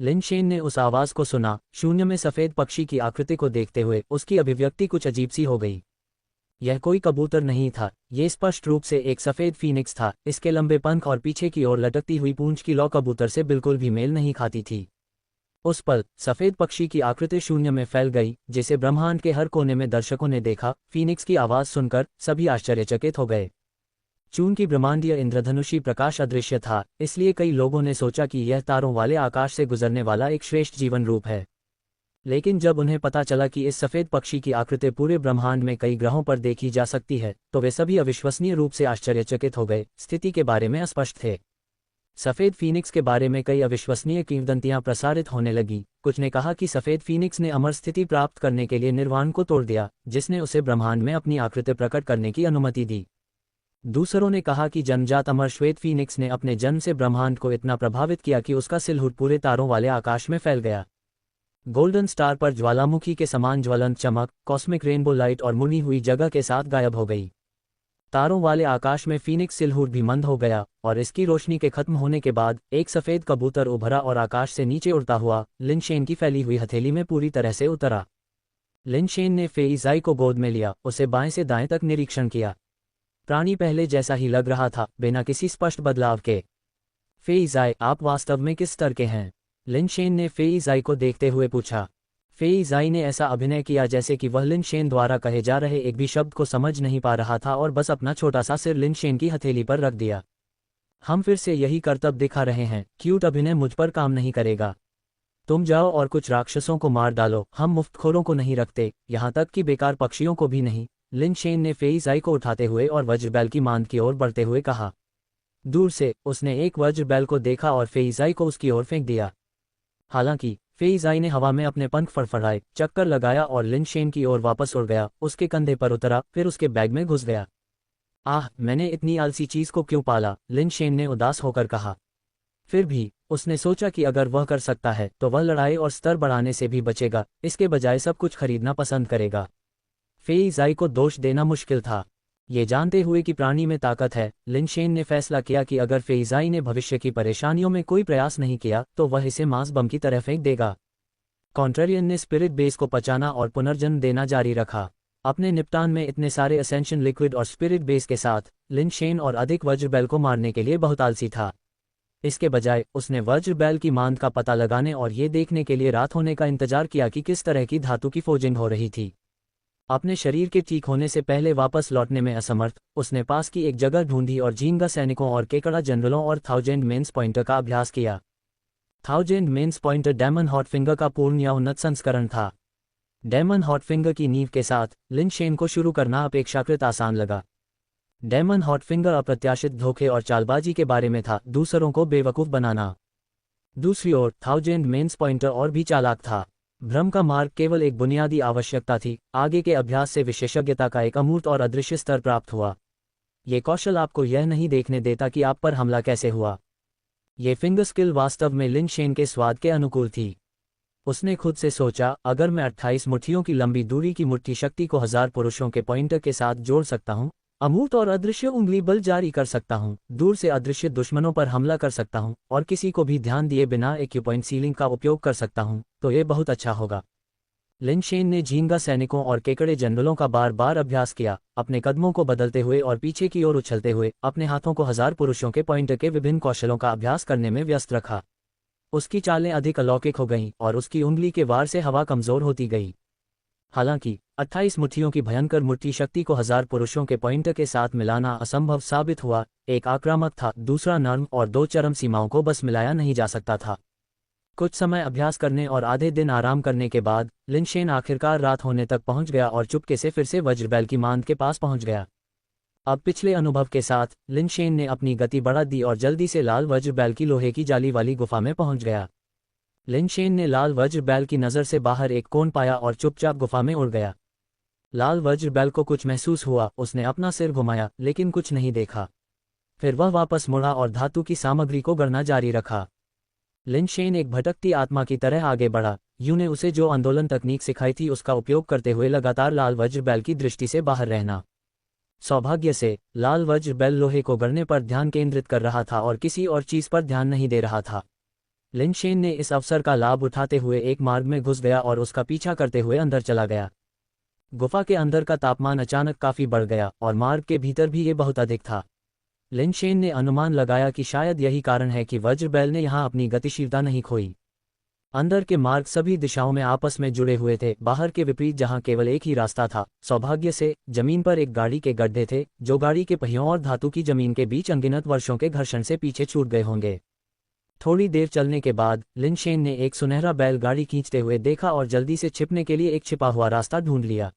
लिन शेन ने उस आवाज को सुना। शून्य में सफेद पक्षी की आकृति को देखते हुए उसकी अभिव्यक्ति कुछ अजीब सी हो गई। यह कोई कबूतर नहीं था, ये स्पष्ट रूप से एक सफेद फीनिक्स था। इसके लंबे पंख और पीछे की ओर लटकती हुई पूंछ की लौ कबूतर से बिल्कुल भी मेल नहीं खाती थी। उस पल सफेद पक्षी की आकृति शून्य में फैल गई, जिसे ब्रह्मांड के हर कोने में दर्शकों ने देखा। फीनिक्स की आवाज सुनकर सभी आश्चर्यचकित हो गए। चूंकि ब्रह्मांडीय इंद्रधनुषी प्रकाश अदृश्य था, इसलिए कई लोगों ने सोचा कि यह तारों वाले आकाश से गुजरने वाला एक श्रेष्ठ जीवन रूप है। लेकिन जब उन्हें पता चला कि इस सफ़ेद पक्षी की आकृति पूरे ब्रह्मांड में कई ग्रहों पर देखी जा सकती है, तो वे सभी अविश्वसनीय रूप से आश्चर्यचकित हो गए। स्थिति के बारे में अस्पष्ट थे। सफ़ेद फीनिक्स के बारे में कई अविश्वसनीय किंवदंतियां प्रसारित होने लगी। कुछ ने कहा कि सफ़ेद फीनिक्स ने अमर स्थिति प्राप्त करने के लिए निर्वाण को तोड़ दिया, जिसने उसे ब्रह्मांड में अपनी आकृति प्रकट करने की अनुमति दी। दूसरों ने कहा कि जन्मजात अमर श्वेत फीनिक्स ने अपने जन्म से ब्रह्मांड को इतना प्रभावित किया कि उसका सिलहुट पूरे तारों वाले आकाश में फैल गया। गोल्डन स्टार पर ज्वालामुखी के समान ज्वलंत चमक, कॉस्मिक रेनबो लाइट और मुनी हुई जगह के साथ गायब हो गई। तारों वाले आकाश में फीनिक्स सिलहुट भी मंद हो गया और इसकी रोशनी के खत्म होने के बाद एक सफ़ेद कबूतर उभरा और आकाश से नीचे उड़ता हुआ लिनशेन की फैली हुई हथेली में पूरी तरह से उतरा। लिनशेन ने फेई ज़ाई को गोद में लिया, उसे बाएं से दाएं तक निरीक्षण किया। प्राणी पहले जैसा ही लग रहा था, बिना किसी स्पष्ट बदलाव के। फेई ज़ाई, आप वास्तव में किस स्तर के हैं? लिनशेन ने फेई ज़ाई को देखते हुए पूछा। फेई ज़ाई ने ऐसा अभिनय किया जैसे कि वह लिनशेन द्वारा कहे जा रहे एक भी शब्द को समझ नहीं पा रहा था और बस अपना छोटा सा सिर लिनशेन की हथेली पर रख दिया। हम फिर से यही करतब दिखा रहे हैं। क्यूट अभिनय मुझ पर काम नहीं करेगा। तुम जाओ और कुछ राक्षसों को मार डालो। हम मुफ्तखोरों को नहीं रखते, यहाँ तक कि बेकार पक्षियों को भी नहीं। लिनशेन ने फेई ज़ाई को उठाते हुए और वज्रबैल की मांद की ओर बढ़ते हुए कहा। दूर से उसने एक वज्रबैल को देखा और फेई ज़ाई को उसकी ओर फेंक दिया। हालांकि फेई ज़ाई ने हवा में अपने पंख फड़फड़ाए, चक्कर लगाया और लिनशेन की ओर वापस उड़ गया, उसके कंधे पर उतरा, फिर उसके बैग में घुस गया। आह, मैंने इतनी आलसी चीज को क्यों पाला? लिनशेन ने उदास होकर कहा। फिर भी उसने सोचा कि अगर वह कर सकता है तो वह लड़ाई और स्तर बढ़ाने से भी बचेगा, इसके बजाय सब कुछ खरीदना पसंद करेगा। फेई ज़ाई को दोष देना मुश्किल था। ये जानते हुए कि प्राणी में ताकत है, लिनशेन ने फैसला किया कि अगर फेई ज़ाई ने भविष्य की परेशानियों में कोई प्रयास नहीं किया तो वह इसे मांस बम की तरह फेंक देगा। कॉन्ट्रेरियन ने स्पिरिट बेस को पचाना और पुनर्जन्म देना जारी रखा। अपने निपटान में इतने सारे असेंशन लिक्विड और स्पिरिट बेस के साथ लिनशेन और अधिक वज्रबैल को मारने के लिए बहुत आलसी था। इसके बजाय उसने वज्रबैल की मांद का पता लगाने और ये देखने के लिए रात होने का इंतजार किया कि किस तरह की धातु की फोजिंग हो रही थी। अपने शरीर के ठीक होने से पहले वापस लौटने में असमर्थ, उसने पास की एक जगह ढूंढी और झींगा सैनिकों और केकड़ा जनरलों और थाउजेंड मेंस पॉइंटर का अभ्यास किया। थाउजेंड मेंस पॉइंटर डेमन हॉटफिंगर का पूर्ण या उन्नत संस्करण था। डेमन हॉटफिंगर की नींव के साथ लिनशेन को शुरू करना अपेक्षाकृत आसान लगा। डेमन हॉटफिंगर अप्रत्याशित धोखे और चालबाजी के बारे में था, दूसरों को बेवकूफ़ बनाना। दूसरी ओर थाउजेंड मेंस पॉइंटर और भी चालाक था। भ्रम का मार्ग केवल एक बुनियादी आवश्यकता थी, आगे के अभ्यास से विशेषज्ञता का एक अमूर्त और अदृश्य स्तर प्राप्त हुआ। ये कौशल आपको यह नहीं देखने देता कि आप पर हमला कैसे हुआ। ये फिंगर स्किल वास्तव में लिनशेन के स्वाद के अनुकूल थी। उसने खुद से सोचा, अगर मैं 28 मुट्ठियों की लंबी दूरी की मुट्ठी शक्ति को 1000 पुरुषों के पॉइंटर के साथ जोड़ सकता हूँ, अमूर्त और अदृश्य उंगली बल जारी कर सकता हूँ, दूर से अदृश्य दुश्मनों पर हमला कर सकता हूँ और किसी को भी ध्यान दिए बिना एक्यूपॉइंट सीलिंग का उपयोग कर सकता हूँ, तो ये बहुत अच्छा होगा। लिनशेन ने झींगा सैनिकों और केकड़े जनरलों का बार बार अभ्यास किया, अपने कदमों को बदलते हुए और पीछे की ओर उछलते हुए, अपने हाथों को 1000 पुरुषों के पॉइंटर के विभिन्न कौशलों का अभ्यास करने में व्यस्त रखा। उसकी चालें अधिक अलौकिक हो गईं और उसकी उंगली के वार से हवा कमजोर होती गई। हालांकि 28 मुट्ठियों की भयंकर मुट्ठी शक्ति को 1000 पुरुषों के पॉइंटर के साथ मिलाना असंभव साबित हुआ। एक आक्रामक था, दूसरा नर्म, और दो चरम सीमाओं को बस मिलाया नहीं जा सकता था। कुछ समय अभ्यास करने और आधे दिन आराम करने के बाद लिनशेन आखिरकार रात होने तक पहुंच गया और चुपके से फिर से वज्रबैल की मांद के पास पहुंच गया। अब पिछले अनुभव के साथ लिनशेन ने अपनी गति बढ़ा दी और जल्दी से लाल वज्रबैल की लोहे की जाली वाली गुफा में पहुंच गया। लिनशेन ने लाल वज्रबैल की नज़र से बाहर एक कोण पाया और चुपचाप गुफा में उड़ गया। लाल वज्रबैल को कुछ महसूस हुआ, उसने अपना सिर घुमाया लेकिन कुछ नहीं देखा। फिर वह वापस मुड़ा और धातु की सामग्री को गढ़ना जारी रखा। लिनशेन एक भटकती आत्मा की तरह आगे बढ़ा। यूं ने उसे जो आंदोलन तकनीक सिखाई थी उसका उपयोग करते हुए लगातार लाल वज्रबैल की दृष्टि से बाहर रहना। सौभाग्य से लाल वज्रबैल लोहे को गढ़ने पर ध्यान केंद्रित कर रहा था और किसी और चीज पर ध्यान नहीं दे रहा था। लिनशेन ने इस अवसर का लाभ उठाते हुए एक मार्ग में घुस गया और उसका पीछा करते हुए अंदर चला गया। गुफा के अंदर का तापमान अचानक काफी बढ़ गया और मार्ग के भीतर भी ये बहुत अधिक था। लिनशेन ने अनुमान लगाया कि शायद यही कारण है कि वज्रबैल ने यहाँ अपनी गतिशीलता नहीं खोई। अंदर के मार्ग सभी दिशाओं में आपस में जुड़े हुए थे, बाहर के विपरीत जहां केवल एक ही रास्ता था। सौभाग्य से जमीन पर एक गाड़ी के गड्ढे थे, जो गाड़ी के पहियों और धातु की जमीन के बीच अनगिनत वर्षों के घर्षण से पीछे छूट गए होंगे। थोड़ी देर चलने के बाद लिनशेन ने एक सुनहरा बैल गाड़ी खींचते हुए देखा और जल्दी से छिपने के लिए एक छिपा हुआ रास्ता ढूंढ लिया।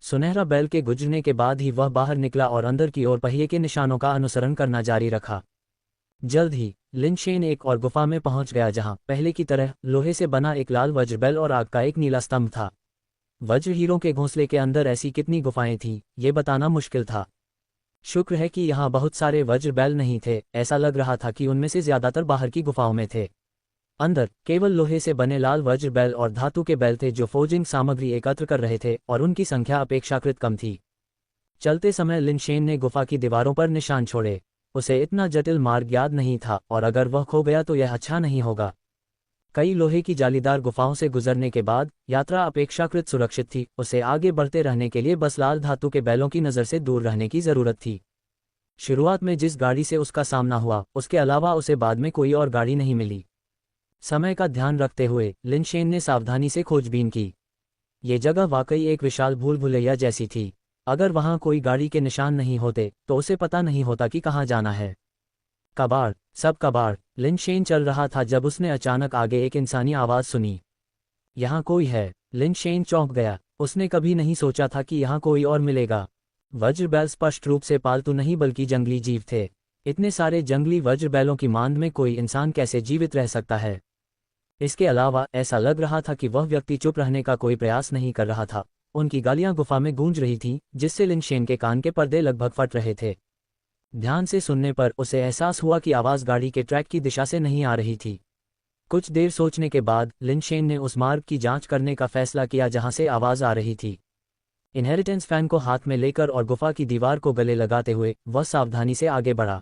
सुनहरा बैल के गुजरने के बाद ही वह बाहर निकला और अंदर की ओर पहिए के निशानों का अनुसरण करना जारी रखा। जल्द ही लिनशेन एक और गुफा में पहुंच गया, जहां पहले की तरह लोहे से बना एक लाल वज्र बैल और आग का एक नीला स्तंभ था। वज्र हीरों के घोंसले के अंदर ऐसी कितनी गुफाएं थीं, ये बताना मुश्किल था। शुक्र है कि यहाँ बहुत सारे वज्र बैल नहीं थे, ऐसा लग रहा था कि उनमें से ज्यादातर बाहर की गुफाओं में थे। अंदर केवल लोहे से बने लाल वज्र बैल और धातु के बैल थे, जो फोर्जिंग सामग्री एकत्र कर रहे थे, और उनकी संख्या अपेक्षाकृत कम थी। चलते समय लिनशेन ने गुफा की दीवारों पर निशान छोड़े। उसे इतना जटिल मार्ग याद नहीं था, और अगर वह खो गया तो यह अच्छा नहीं होगा। कई लोहे की जालीदार गुफाओं से गुजरने के बाद यात्रा अपेक्षाकृत सुरक्षित थी। उसे आगे बढ़ते रहने के लिए बस लाल धातु के बैलों की नज़र से दूर रहने की जरूरत थी। शुरुआत में जिस गाड़ी से उसका सामना हुआ, उसके अलावा उसे बाद में कोई और गाड़ी नहीं मिली। समय का ध्यान रखते हुए लिनशेन ने सावधानी से खोजबीन की। ये जगह वाकई एक विशाल भूल भुलैया जैसी थी। अगर वहां कोई गाड़ी के निशान नहीं होते तो उसे पता नहीं होता कि कहाँ जाना है। कबाड़, सब कबाड़। लिनशेन चल रहा था जब उसने अचानक आगे एक इंसानी आवाज सुनी। यहाँ कोई है। लिनशेन चौंक गया। उसने कभी नहीं सोचा था कि यहाँ कोई और मिलेगा। वज्र बैल स्पष्ट रूप से पालतू नहीं बल्कि जंगली जीव थे। इतने सारे जंगली वज्र बैलों की मांद में कोई इंसान कैसे जीवित रह सकता है? इसके अलावा ऐसा लग रहा था कि वह व्यक्ति चुप रहने का कोई प्रयास नहीं कर रहा था। उनकी गालियां गुफा में गूंज रही थीं, जिससे लिनशेन के कान के पर्दे लगभग फट रहे थे। ध्यान से सुनने पर उसे एहसास हुआ कि आवाज गाड़ी के ट्रैक की दिशा से नहीं आ रही थी। कुछ देर सोचने के बाद लिनशेन ने उस मार्ग की जांच करने का फैसला किया जहां से आवाज आ रही थी। इनहेरिटेंस फैन को हाथ में लेकर और गुफा की दीवार को गले लगाते हुए वह सावधानी से आगे बढ़ा।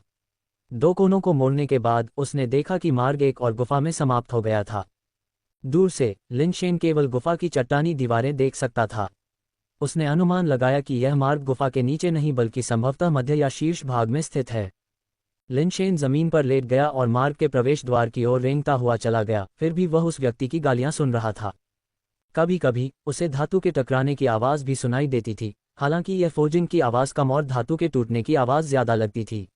2 कोनों को मोड़ने के बाद उसने देखा कि मार्ग एक और गुफा में समाप्त हो गया था। दूर से लिनशेन केवल गुफा की चट्टानी दीवारें देख सकता था। उसने अनुमान लगाया कि यह मार्ग गुफा के नीचे नहीं बल्कि संभवतः मध्य या शीर्ष भाग में स्थित है। लिनशेन जमीन पर लेट गया और मार्ग के प्रवेश द्वार की ओर रेंगता हुआ चला गया। फिर भी वह उस व्यक्ति की गालियां सुन रहा था। कभी कभी उसे धातु के टकराने की आवाज भी सुनाई देती थी, हालांकि यह फोर्जिंग की आवाज कम और धातु के टूटने की आवाज ज्यादा लगती थी।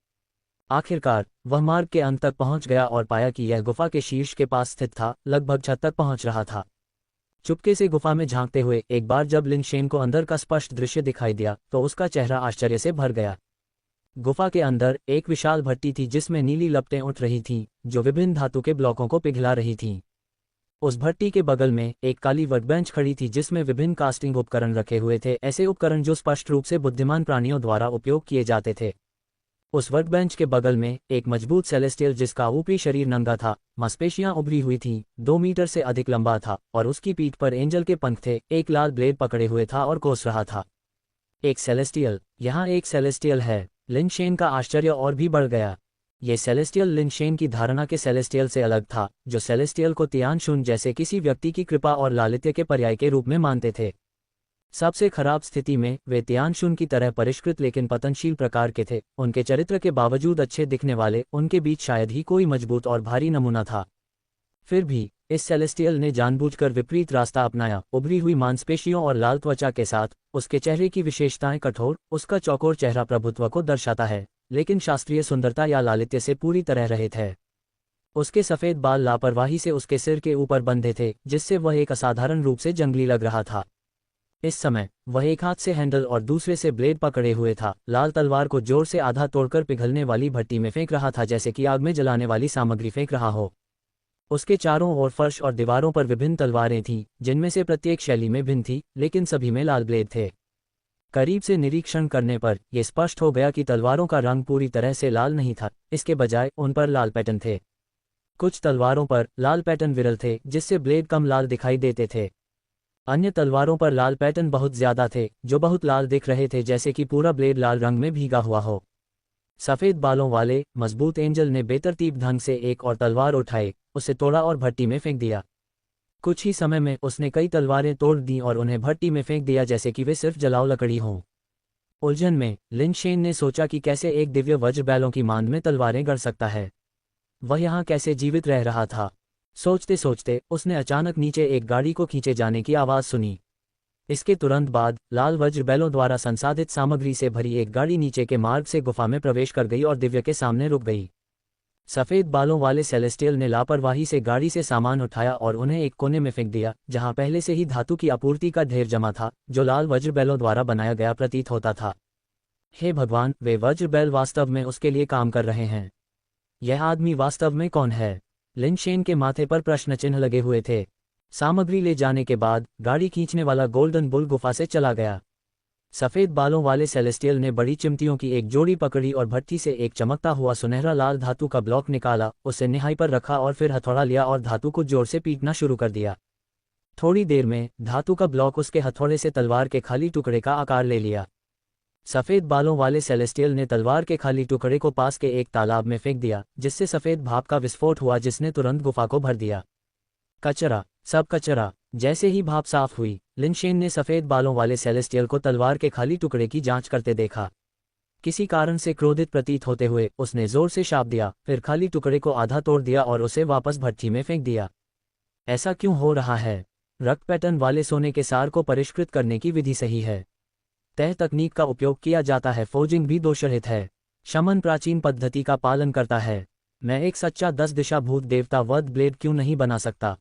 आखिरकार वह मार्ग के अंत तक पहुंच गया और पाया कि यह गुफा के शीर्ष के पास स्थित था, लगभग छत तक पहुंच रहा था। चुपके से गुफा में झांकते हुए एक बार जब लिनशेन को अंदर का स्पष्ट दृश्य दिखाई दिया तो उसका चेहरा आश्चर्य से भर गया। गुफा के अंदर एक विशाल भट्टी थी जिसमें नीली लपटें उठ रही थीं, जो विभिन्न धातु के ब्लॉकों को पिघला रही थीं। उस भट्टी के बगल में एक काली वर्कबेंच खड़ी थी जिसमें विभिन्न कास्टिंग उपकरण रखे हुए थे, ऐसे उपकरण जो स्पष्ट रूप से बुद्धिमान प्राणियों द्वारा उपयोग किए जाते थे। उस वर्कबेंच के बगल में एक मजबूत सेलेस्टियल जिसका ऊपरी शरीर नंगा था, मांसपेशियां उभरी हुई थीं, 2 मीटर से अधिक लंबा था और उसकी पीठ पर एंजल के पंख थे, एक लाल ब्लेड पकड़े हुए था और कोस रहा था। एक सेलेस्टियल, यहाँ एक सेलेस्टियल है। लिनशेन का आश्चर्य और भी बढ़ गया। ये सेलेस्टियल लिनशेन की धारणा के सेलेस्टियल से अलग था, जो सेलेस्टियल को तियानशुन जैसे किसी व्यक्ति की कृपा और लालित्य के पर्याय के रूप में मानते थे। सबसे खराब स्थिति में वे तियानशुन की तरह परिष्कृत लेकिन पतनशील प्रकार के थे। उनके चरित्र के बावजूद अच्छे दिखने वाले, उनके बीच शायद ही कोई मजबूत और भारी नमूना था। फिर भी इस सेलेस्टियल ने जानबूझकर विपरीत रास्ता अपनाया। उभरी हुई मांसपेशियों और लाल त्वचा के साथ उसके चेहरे की विशेषताएं कठोर, उसका चौकोर चेहरा प्रभुत्व को दर्शाता है, लेकिन शास्त्रीय सुंदरता या लालित्य से पूरी तरह रहित है। उसके सफेद बाल लापरवाही से उसके सिर के ऊपर बंधे थे, जिससे वह एक असाधारण रूप से जंगली लग रहा था। इस समय वह एक हाथ से हैंडल और दूसरे से ब्लेड पकड़े हुए था, लाल तलवार को जोर से आधा तोड़कर पिघलने वाली भट्टी में फेंक रहा था, जैसे कि आग में जलाने वाली सामग्री फेंक रहा हो। उसके चारों ओर फर्श और दीवारों पर विभिन्न तलवारें थीं, जिनमें से प्रत्येक शैली में भिन्न थी, लेकिन सभी में लाल ब्लेड थे। करीब से निरीक्षण करने पर यह स्पष्ट हो गया कि तलवारों का रंग पूरी तरह से लाल नहीं था, इसके बजाय उन पर लाल पैटर्न थे। कुछ तलवारों पर लाल पैटर्न विरल थे, जिससे ब्लेड कम लाल दिखाई देते थे। अन्य तलवारों पर लाल पैटर्न बहुत ज्यादा थे, जो बहुत लाल दिख रहे थे, जैसे कि पूरा ब्लेड लाल रंग में भीगा हुआ हो। सफेद बालों वाले मजबूत एंजल ने बेतरतीब ढंग से एक और तलवार उठाई, उसे तोड़ा और भट्टी में फेंक दिया। कुछ ही समय में उसने कई तलवारें तोड़ दी और उन्हें भट्टी में फेंक दिया, जैसे कि वे सिर्फ जलाऊ लकड़ी हों। उलझन में लिनशेन ने सोचा कि कैसे एक दिव्य वज्र बैलों की मांद में तलवारें गड़ सकता है। वह यहाँ कैसे जीवित रह रहा था? सोचते सोचते उसने अचानक नीचे एक गाड़ी को खींचे जाने की आवाज़ सुनी। इसके तुरंत बाद लाल वज्र बैलों द्वारा संसाधित सामग्री से भरी एक गाड़ी नीचे के मार्ग से गुफा में प्रवेश कर गई और दिव्य के सामने रुक गई। सफ़ेद बालों वाले सेलेस्टियल ने लापरवाही से गाड़ी से सामान उठाया और उन्हें एक कोने में फेंक दिया, जहां पहले से ही धातु की आपूर्ति का ढेर जमा था, जो लाल वज्र बैलों द्वारा बनाया गया प्रतीत होता था। हे भगवान, वे वज्र बैल वास्तव में उसके लिए काम कर रहे हैं। यह आदमी वास्तव में कौन है? लिन शेन के माथे पर प्रश्न चिन्ह लगे हुए थे। सामग्री ले जाने के बाद गाड़ी खींचने वाला गोल्डन बुल गुफा से चला गया। सफ़ेद बालों वाले सेलेस्टियल ने बड़ी चिमटियों की एक जोड़ी पकड़ी और भट्टी से एक चमकता हुआ सुनहरा लाल धातु का ब्लॉक निकाला, उसे निहाई पर रखा और फिर हथौड़ा लिया और धातु को जोर से पीटना शुरू कर दिया। थोड़ी देर में धातु का ब्लॉक उसके हथौड़े से तलवार के खाली टुकड़े का आकार ले लिया। सफ़ेद बालों वाले सेलेस्टियल ने तलवार के खाली टुकड़े को पास के एक तालाब में फेंक दिया, जिससे सफ़ेद भाप का विस्फोट हुआ, जिसने तुरंत गुफा को भर दिया। कचरा, सब कचरा। जैसे ही भाप साफ हुई, लिन शेन ने सफ़ेद बालों वाले सेलेस्टियल को तलवार के खाली टुकड़े की जांच करते देखा। किसी कारण से क्रोधित प्रतीत होते हुए उसने जोर से शाप दिया, फिर खाली टुकड़े को आधा तोड़ दिया और उसे वापस भट्टी में फेंक दिया। ऐसा क्यों हो रहा है? रक्त पैटर्न वाले सोने के सार को परिष्कृत करने की विधि सही है। तह तकनीक का उपयोग किया जाता है। फोर्जिंग भी दोषरहित है। शमन प्राचीन पद्धति का पालन करता है। मैं एक सच्चा 10 दिशा भूत देवता वध ब्लेड क्यों नहीं बना सकता?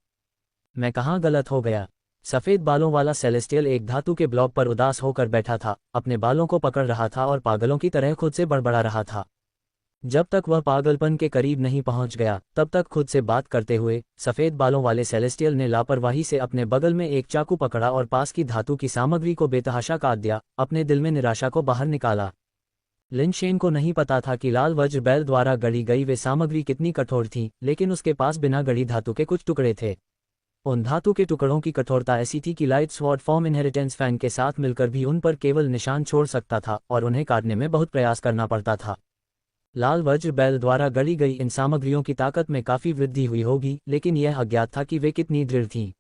मैं कहाँ गलत हो गया? सफ़ेद बालों वाला सेलेस्टियल एक धातु के ब्लॉक पर उदास होकर बैठा था, अपने बालों को पकड़ रहा था और पागलों की तरह खुद से बड़बड़ा रहा था। जब तक वह पागलपन के करीब नहीं पहुंच गया, तब तक खुद से बात करते हुए सफ़ेद बालों वाले सेलेस्टियल ने लापरवाही से अपने बगल में एक चाकू पकड़ा और पास की धातु की सामग्री को बेतहाशा काट दिया, अपने दिल में निराशा को बाहर निकाला। लिन शेन को नहीं पता था कि लाल वज्र बैल द्वारा गढ़ी गई वे सामग्री कितनी कठोर थी, लेकिन उसके पास बिना गढ़ी धातु के कुछ टुकड़े थे। उन धातु के टुकड़ों की कठोरता ऐसी थी कि light sword form inheritance fan के साथ मिलकर भी उन पर केवल निशान छोड़ सकता था और उन्हें काटने में बहुत प्रयास करना पड़ता था। लाल वज्र बैल द्वारा गढ़ी गई इन सामग्रियों की ताकत में काफ़ी वृद्धि हुई होगी, लेकिन यह अज्ञात था कि वे कितनी दृढ़ थीं।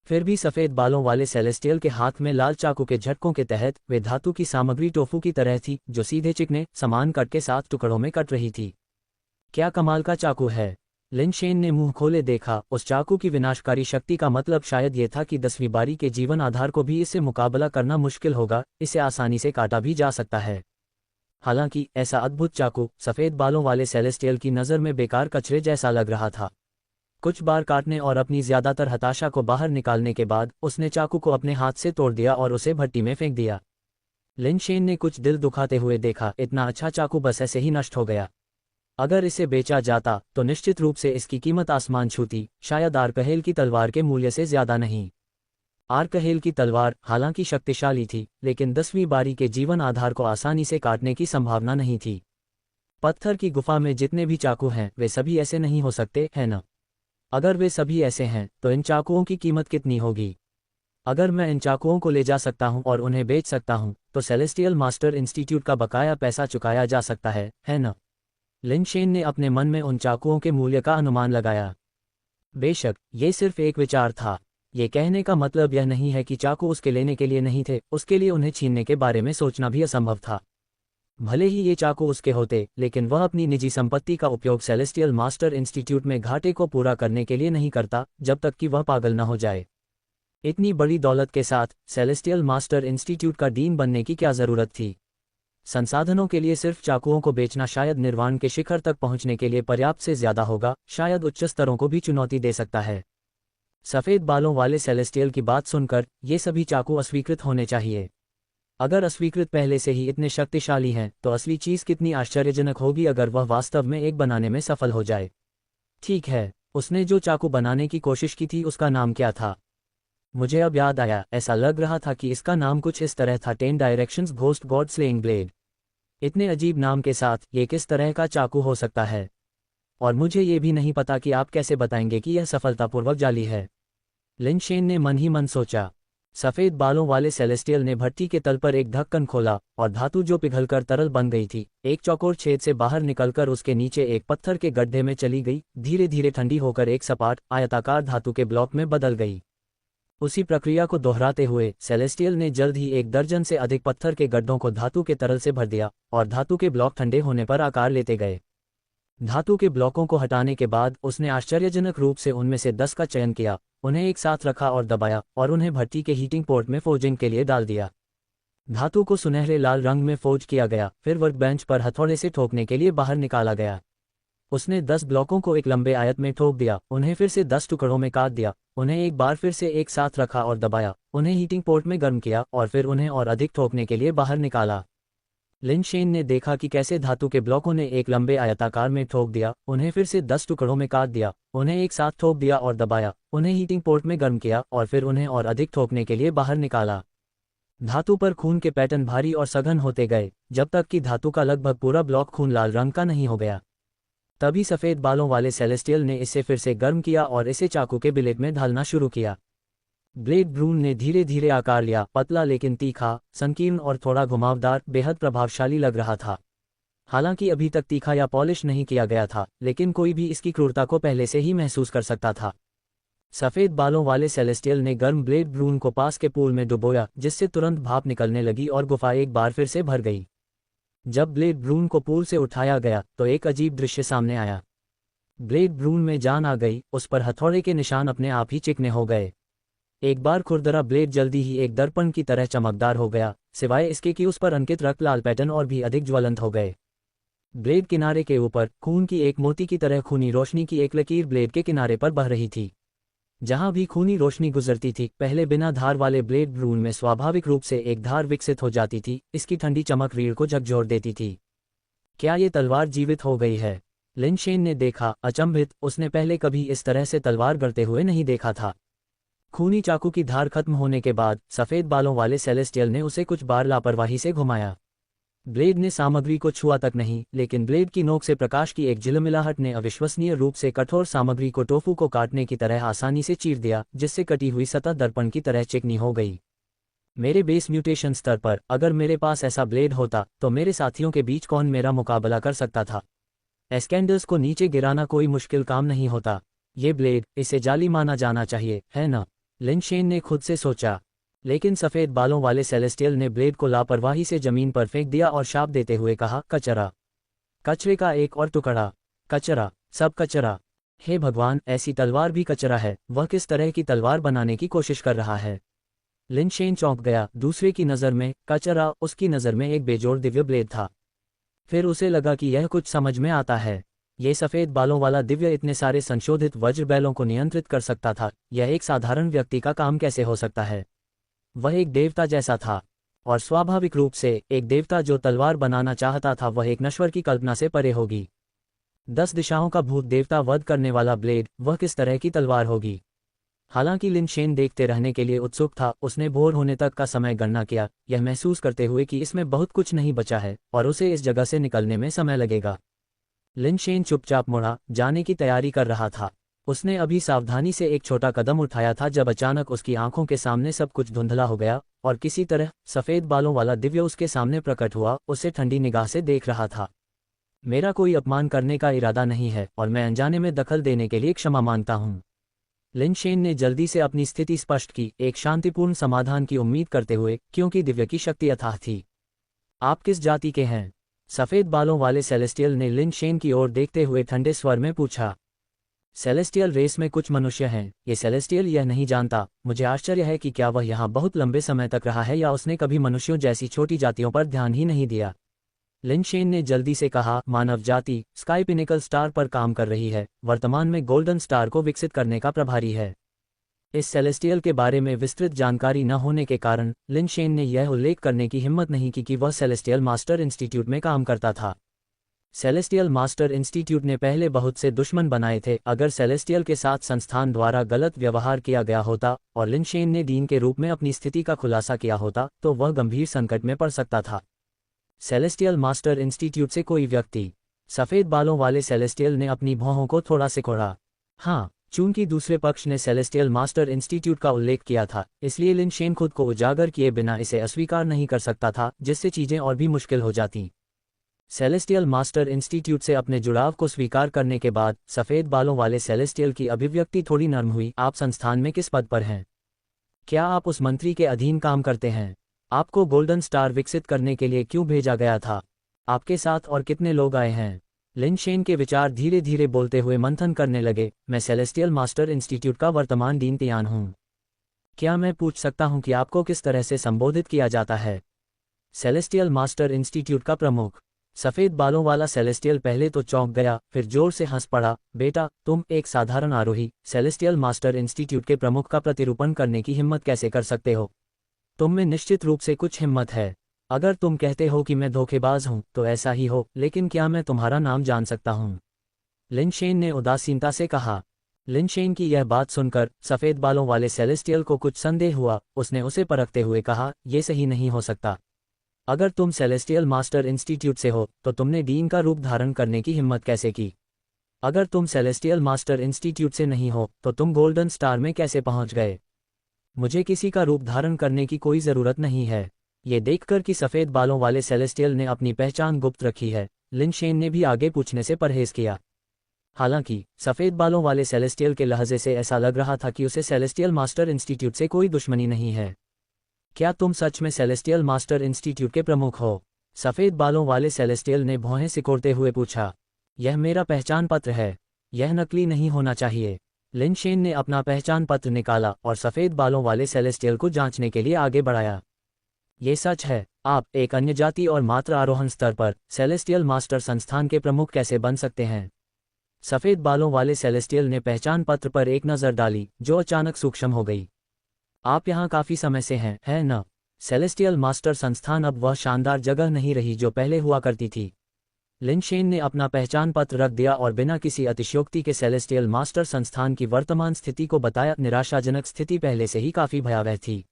फिर भी सफ़ेद बालों वाले सेलेस्टियल के हाथ में लाल चाकू के झटकों के तहत वे धातु की सामग्री टोफू की तरह थी, जो सीधे चिकने समान कट के साथ टुकड़ों में कट रही थी। क्या कमाल का चाकू है! लिन शेन ने मुंह खोले देखा। उस चाकू की विनाशकारी शक्ति का मतलब शायद ये था कि 10वीं बारी के जीवन आधार को भी इससे मुकाबला करना मुश्किल होगा, इसे आसानी से काटा भी जा सकता है। हालांकि ऐसा अद्भुत चाकू सफ़ेद बालों वाले सेलेस्टियल की नज़र में बेकार कचरे जैसा लग रहा था। कुछ बार काटने और अपनी ज़्यादातर हताशा को बाहर निकालने के बाद उसने चाकू को अपने हाथ से तोड़ दिया और उसे भट्टी में फेंक दिया। लिन शेन ने कुछ दिल दुखाते हुए देखा, इतना अच्छा चाकू बस ऐसे ही नष्ट हो गया। अगर इसे बेचा जाता तो निश्चित रूप से इसकी कीमत आसमान छूती, शायद आर्कहेल की तलवार के मूल्य से ज़्यादा नहीं। आर्कहेल की तलवार हालांकि शक्तिशाली थी, लेकिन 10वीं बारी के जीवन आधार को आसानी से काटने की संभावना नहीं थी। पत्थर की गुफा में जितने भी चाकू हैं वे सभी ऐसे नहीं हो सकते, है न? अगर वे सभी ऐसे हैं तो इन चाकुओं की कीमत कितनी होगी? अगर मैं इन चाकुओं को ले जा सकता हूं और उन्हें बेच सकता हूं, तो सेलेस्टियल मास्टर इंस्टीट्यूट का बकाया पैसा चुकाया जा सकता है न? लिन शेन ने अपने मन में उन चाकुओं के मूल्य का अनुमान लगाया। बेशक ये सिर्फ एक विचार था। ये कहने का मतलब यह नहीं है कि चाकू उसके लेने के लिए नहीं थे, उसके लिए उन्हें छीनने के बारे में सोचना भी असंभव था। भले ही ये चाकू उसके होते, लेकिन वह अपनी निजी संपत्ति का उपयोग सेलेस्टियल मास्टर इंस्टीट्यूट में घाटे को पूरा करने के लिए नहीं करता, जब तक कि वह पागल न हो जाए। इतनी बड़ी दौलत के साथ सेलेस्टियल मास्टर इंस्टीट्यूट का डीन बनने की क्या ज़रूरत थी? संसाधनों के लिए सिर्फ चाकुओं को बेचना शायद निर्वाण के शिखर तक पहुंचने के लिए पर्याप्त से ज़्यादा होगा, शायद उच्च स्तरों को भी चुनौती दे सकता है। सफ़ेद बालों वाले सेलेस्टियल की बात सुनकर ये सभी चाकू अस्वीकृत होने चाहिए। अगर अस्वीकृत पहले से ही इतने शक्तिशाली हैं, तो असली चीज़ कितनी आश्चर्यजनक होगी अगर वह वास्तव में एक बनाने में सफल हो जाए। ठीक है, उसने जो चाकू बनाने की कोशिश की थी उसका नाम क्या था? मुझे अब याद आया, ऐसा लग रहा था कि इसका नाम कुछ इस तरह था, 10 directions ghost God slaying blade. इतने अजीब नाम के साथ ये किस तरह का चाकू हो सकता है? और मुझे ये भी नहीं पता कि आप कैसे बताएंगे कि यह सफलतापूर्वक जाली है। लिन शेन ने मन ही मन सोचा। सफ़ेद बालों वाले सेलेस्टियल ने भट्टी के तल पर एक ढक्कन खोला और धातु जो पिघलकर तरल बन गई थी, एक चौकोर छेद से बाहर निकलकर उसके नीचे एक पत्थर के गड्ढे में चली गई, धीरे धीरे ठंडी होकर एक सपाट आयताकार धातु के ब्लॉक में बदल गई। उसी प्रक्रिया को दोहराते हुए सेलेस्टियल ने जल्द ही 1 दर्जन से अधिक पत्थर के गड्ढों को धातु के तरल से भर दिया और धातु के ब्लॉक ठंडे होने पर आकार लेते गए। धातु के ब्लॉकों को हटाने के बाद उसने आश्चर्यजनक रूप से उनमें से 10 का चयन किया, उन्हें एक साथ रखा और दबाया और उन्हें भट्टी के हीटिंग पोर्ट में फोर्जिंग के लिए डाल दिया। धातु को सुनहरे लाल रंग में फोर्ज किया गया, फिर वर्कबेंच पर हथौड़े से ठोकने के लिए बाहर निकाला गया। उसने 10 ब्लॉकों को एक लंबे आयत में ठोक दिया, उन्हें फिर से 10 टुकड़ों में काट दिया, उन्हें एक बार फिर से एक साथ रखा और दबाया, उन्हें हीटिंग पोर्ट में गर्म किया और फिर उन्हें और अधिक ठोकने के लिए बाहर निकाला। लिन शेन ने देखा कि कैसे धातु के ब्लॉकों ने एक लंबे आयताकार में ठोक दिया, उन्हें फिर से 10 टुकड़ों में काट दिया, उन्हें एक साथ ठोक दिया और दबाया, उन्हें हीटिंग पोर्ट में गर्म किया और फिर उन्हें और अधिक ठोकने के लिए बाहर निकाला। धातु पर खून के पैटर्न भारी और सघन होते गए, जब तक कि धातु का लगभग पूरा ब्लॉक खून लाल रंग का नहीं हो गया। तभी सफ़ेद बालों वाले सेलेस्टियल ने इसे फिर से गर्म किया और इसे चाकू के ब्लेड में ढालना शुरू किया। ब्लेड ब्रून ने धीरे धीरे आकार लिया, पतला लेकिन तीखा, संकीर्ण और थोड़ा घुमावदार, बेहद प्रभावशाली लग रहा था। हालांकि अभी तक तीखा या पॉलिश नहीं किया गया था, लेकिन कोई भी इसकी क्रूरता को पहले से ही महसूस कर सकता था। सफ़ेद बालों वाले सेलेस्टियल ने गर्म ब्लेड ब्रून को पास के पूल में डुबोया, जिससे तुरंत भाप निकलने लगी और गुफा एक बार फिर से भर गई। जब ब्लेड ब्रून को पूल से उठाया गया तो एक अजीब दृश्य सामने आया। ब्लेड ब्रून में जान आ गई, उस पर हथौड़े के निशान अपने आप ही चिकने हो गए। एक बार खुरदरा ब्लेड जल्दी ही एक दर्पण की तरह चमकदार हो गया, सिवाय इसके कि उस पर अंकित रक्त लाल पैटर्न और भी अधिक ज्वलंत हो गए। ब्लेड किनारे के ऊपर खून की एक मोती की तरह खूनी रोशनी की एक लकीर ब्लेड के किनारे पर बह रही थी। जहां भी खूनी रोशनी गुजरती थी, पहले बिना धार वाले ब्लेड ब्रून में स्वाभाविक रूप से एक धार विकसित हो जाती थी। इसकी ठंडी चमक रीढ़ को झकझोर देती थी। क्या ये तलवार जीवित हो गई है? लिन शेन ने देखा, अचंभित, उसने पहले कभी इस तरह से तलवार गढ़ते हुए नहीं देखा था। खूनी चाकू की धार खत्म होने के बाद सफ़ेद बालों वाले सेलेस्टियल ने उसे कुछ बार लापरवाही से घुमाया। ब्लेड ने सामग्री को छुआ तक नहीं, लेकिन ब्लेड की नोक से प्रकाश की एक झिलमिलाहट ने अविश्वसनीय रूप से कठोर सामग्री को टोफू को काटने की तरह आसानी से चीर दिया, जिससे कटी हुई सतह दर्पण की तरह चिकनी हो गई। मेरे बेस म्यूटेशन स्तर पर अगर मेरे पास ऐसा ब्लेड होता तो मेरे साथियों के बीच कौन मेरा मुकाबला कर सकता था? एस्केंडर्स को नीचे गिराना कोई मुश्किल काम नहीं होता। ये ब्लेड, इसे जाली माना जाना चाहिए, है ना? लिन शेन ने खुद से सोचा। लेकिन सफ़ेद बालों वाले सेलेस्टियल ने ब्लेड को लापरवाही से जमीन पर फेंक दिया और शाप देते हुए कहा, कचरा, कचरे का एक और टुकड़ा, कचरा, सब कचरा। हे भगवान, ऐसी तलवार भी कचरा है? वह किस तरह की तलवार बनाने की कोशिश कर रहा है? लिन शेन चौंक गया। दूसरे की नज़र में कचरा उसकी नज़र में एक बेजोड़ दिव्य ब्लेड था। फिर उसे लगा कि यह कुछ समझ में आता है। ये सफ़ेद बालों वाला दिव्य इतने सारे संशोधित वज्र बैलों को नियंत्रित कर सकता था। यह एक साधारण व्यक्ति का काम कैसे हो सकता है? वह एक देवता जैसा था, और स्वाभाविक रूप से एक देवता जो तलवार बनाना चाहता था वह एक नश्वर की कल्पना से परे होगी। 10 दिशाओं का भूत देवता वध करने वाला ब्लेड, वह किस तरह की तलवार होगी? हालांकि लिन शेन देखते रहने के लिए उत्सुक था। उसने भोर होने तक का समय गणना किया, यह महसूस करते हुए कि इसमें बहुत कुछ नहीं बचा है और उसे इस जगह से निकलने में समय लगेगा। लिन शेन चुपचाप मुड़ा, जाने की तैयारी कर रहा था। उसने अभी सावधानी से एक छोटा कदम उठाया था जब अचानक उसकी आंखों के सामने सब कुछ धुंधला हो गया और किसी तरह सफ़ेद बालों वाला दिव्य उसके सामने प्रकट हुआ, उसे ठंडी निगाह से देख रहा था। मेरा कोई अपमान करने का इरादा नहीं है और मैं अनजाने में दखल देने के लिए क्षमा मांगता हूँ। लिन शेन ने जल्दी से अपनी स्थिति स्पष्ट की, एक शांतिपूर्ण समाधान की उम्मीद करते हुए, क्योंकि दिव्य की शक्ति अथाह थी। आप किस जाति के हैं? सफ़ेद बालों वाले सेलेस्टियल ने लिन शेन की ओर देखते हुए ठंडे स्वर में पूछा। सेलेस्टियल रेस में कुछ मनुष्य हैं। ये सेलेस्टियल यह नहीं जानता। मुझे आश्चर्य है कि क्या वह यहाँ बहुत लंबे समय तक रहा है या उसने कभी मनुष्यों जैसी छोटी जातियों पर ध्यान ही नहीं दिया। लिन शेन ने जल्दी से कहा, मानव जाति स्काई पिनिकल स्टार पर काम कर रही है, वर्तमान में गोल्डन स्टार को विकसित करने का प्रभारी है। इस सेलेस्टियल के बारे में विस्तृत जानकारी न होने के कारण लिन शेन ने यह उल्लेख करने की हिम्मत नहीं की कि वह सेलेस्टियल मास्टर इंस्टीट्यूट में काम करता था। सेलेस्टियल मास्टर इंस्टीट्यूट ने पहले बहुत से दुश्मन बनाए थे। अगर सेलेस्टियल के साथ संस्थान द्वारा गलत व्यवहार किया गया होता और लिन शेन ने डीन के रूप में अपनी स्थिति का खुलासा किया होता तो वह गंभीर संकट में पड़ सकता था। सेलेस्टियल मास्टर इंस्टीट्यूट से कोई व्यक्ति? सफ़ेद बालों वाले सेलेस्टियल ने अपनी भौहों को थोड़ा सिकोड़ा। हाँ, चूंकि दूसरे पक्ष ने सेलेस्टियल मास्टर इंस्टीट्यूट का उल्लेख किया था, इसलिए लिन शेन खुद को उजागर किए बिना इसे अस्वीकार नहीं कर सकता था, जिससे चीज़ें और भी मुश्किल हो जाती। सेलेस्टियल मास्टर इंस्टीट्यूट से अपने जुड़ाव को स्वीकार करने के बाद सफ़ेद बालों वाले सेलेस्टियल की अभिव्यक्ति थोड़ी नर्म हुई। आप संस्थान में किस पद पर हैं? क्या आप उस मंत्री के अधीन काम करते हैं? आपको गोल्डन स्टार विकसित करने के लिए क्यों भेजा गया था? आपके साथ और कितने लोग आए हैं? लिन शेन के विचार धीरे धीरे बोलते हुए मंथन करने लगे। मैं सेलेस्टियल मास्टर इंस्टीट्यूट का वर्तमान डीन तियान हूँ। क्या मैं पूछ सकता हूँ कि आपको किस तरह से संबोधित किया जाता है? सेलेस्टियल मास्टर इंस्टीट्यूट का प्रमुख। सफ़ेद बालों वाला सेलेस्टियल पहले तो चौंक गया, फिर जोर से हंस पड़ा। बेटा, तुम एक साधारण आरोही सेलेस्टियल मास्टर इंस्टीट्यूट के प्रमुख का प्रतिरूपण करने की हिम्मत कैसे कर सकते हो? तुम में निश्चित रूप से कुछ हिम्मत है। अगर तुम कहते हो कि मैं धोखेबाज हूं, तो ऐसा ही हो, लेकिन क्या मैं तुम्हारा नाम जान सकता हूं? लिन शेन ने उदासीनता से कहा। लिन शेन की यह बात सुनकर सफ़ेद बालों वाले सेलेस्टियल को कुछ संदेह हुआ। उसने उसे परखते हुए कहा, यह सही नहीं हो सकता। अगर तुम सेलेस्टियल मास्टर इंस्टीट्यूट से हो, तो तुमने डीन का रूप धारण करने की हिम्मत कैसे की? अगर तुम सेलेस्टियल मास्टर इंस्टीट्यूट से नहीं हो, तो तुम गोल्डन स्टार में कैसे पहुंच गए? मुझे किसी का रूप धारण करने की कोई ज़रूरत नहीं है। ये देखकर कि सफ़ेद बालों वाले सेलेस्टियल ने अपनी पहचान गुप्त रखी है, लिन शेन ने भी आगे पूछने से परहेज किया। हालांकि सफ़ेद बालों वाले सेलेस्टियल के लहजे से ऐसा लग रहा था कि उसे सेलेस्टियल मास्टर इंस्टीट्यूट से कोई दुश्मनी नहीं है। क्या तुम सच में सेलेस्टियल मास्टर इंस्टीट्यूट के प्रमुख हो? सफ़ेद बालों वाले सेलेस्टियल ने भौहें सिकोड़ते हुए पूछा। यह मेरा पहचान पत्र है। यह नकली नहीं होना चाहिए। लिन शेन ने अपना पहचान पत्र निकाला और सफ़ेद बालों वाले सेलेस्टियल को जांचने के लिए आगे बढ़ाया। ये सच है। आप एक अन्य जाति और मात्र आरोहण स्तर पर सेलेस्टियल मास्टर संस्थान के प्रमुख कैसे बन सकते हैं? सफ़ेद बालों वाले सेलेस्टियल ने पहचान पत्र पर एक नज़र डाली, जो अचानक सूक्ष्म हो गई। आप यहाँ काफ़ी समय से हैं, है न? सेलेस्टियल मास्टर संस्थान अब वह शानदार जगह नहीं रही जो पहले हुआ करती थी। लिन शेन ने अपना पहचान पत्र रख दिया और बिना किसी अतिशयोक्ति के सेलेस्टियल मास्टर संस्थान की वर्तमान स्थिति को बताया। निराशाजनक स्थिति पहले से ही काफ़ी भयावह थी।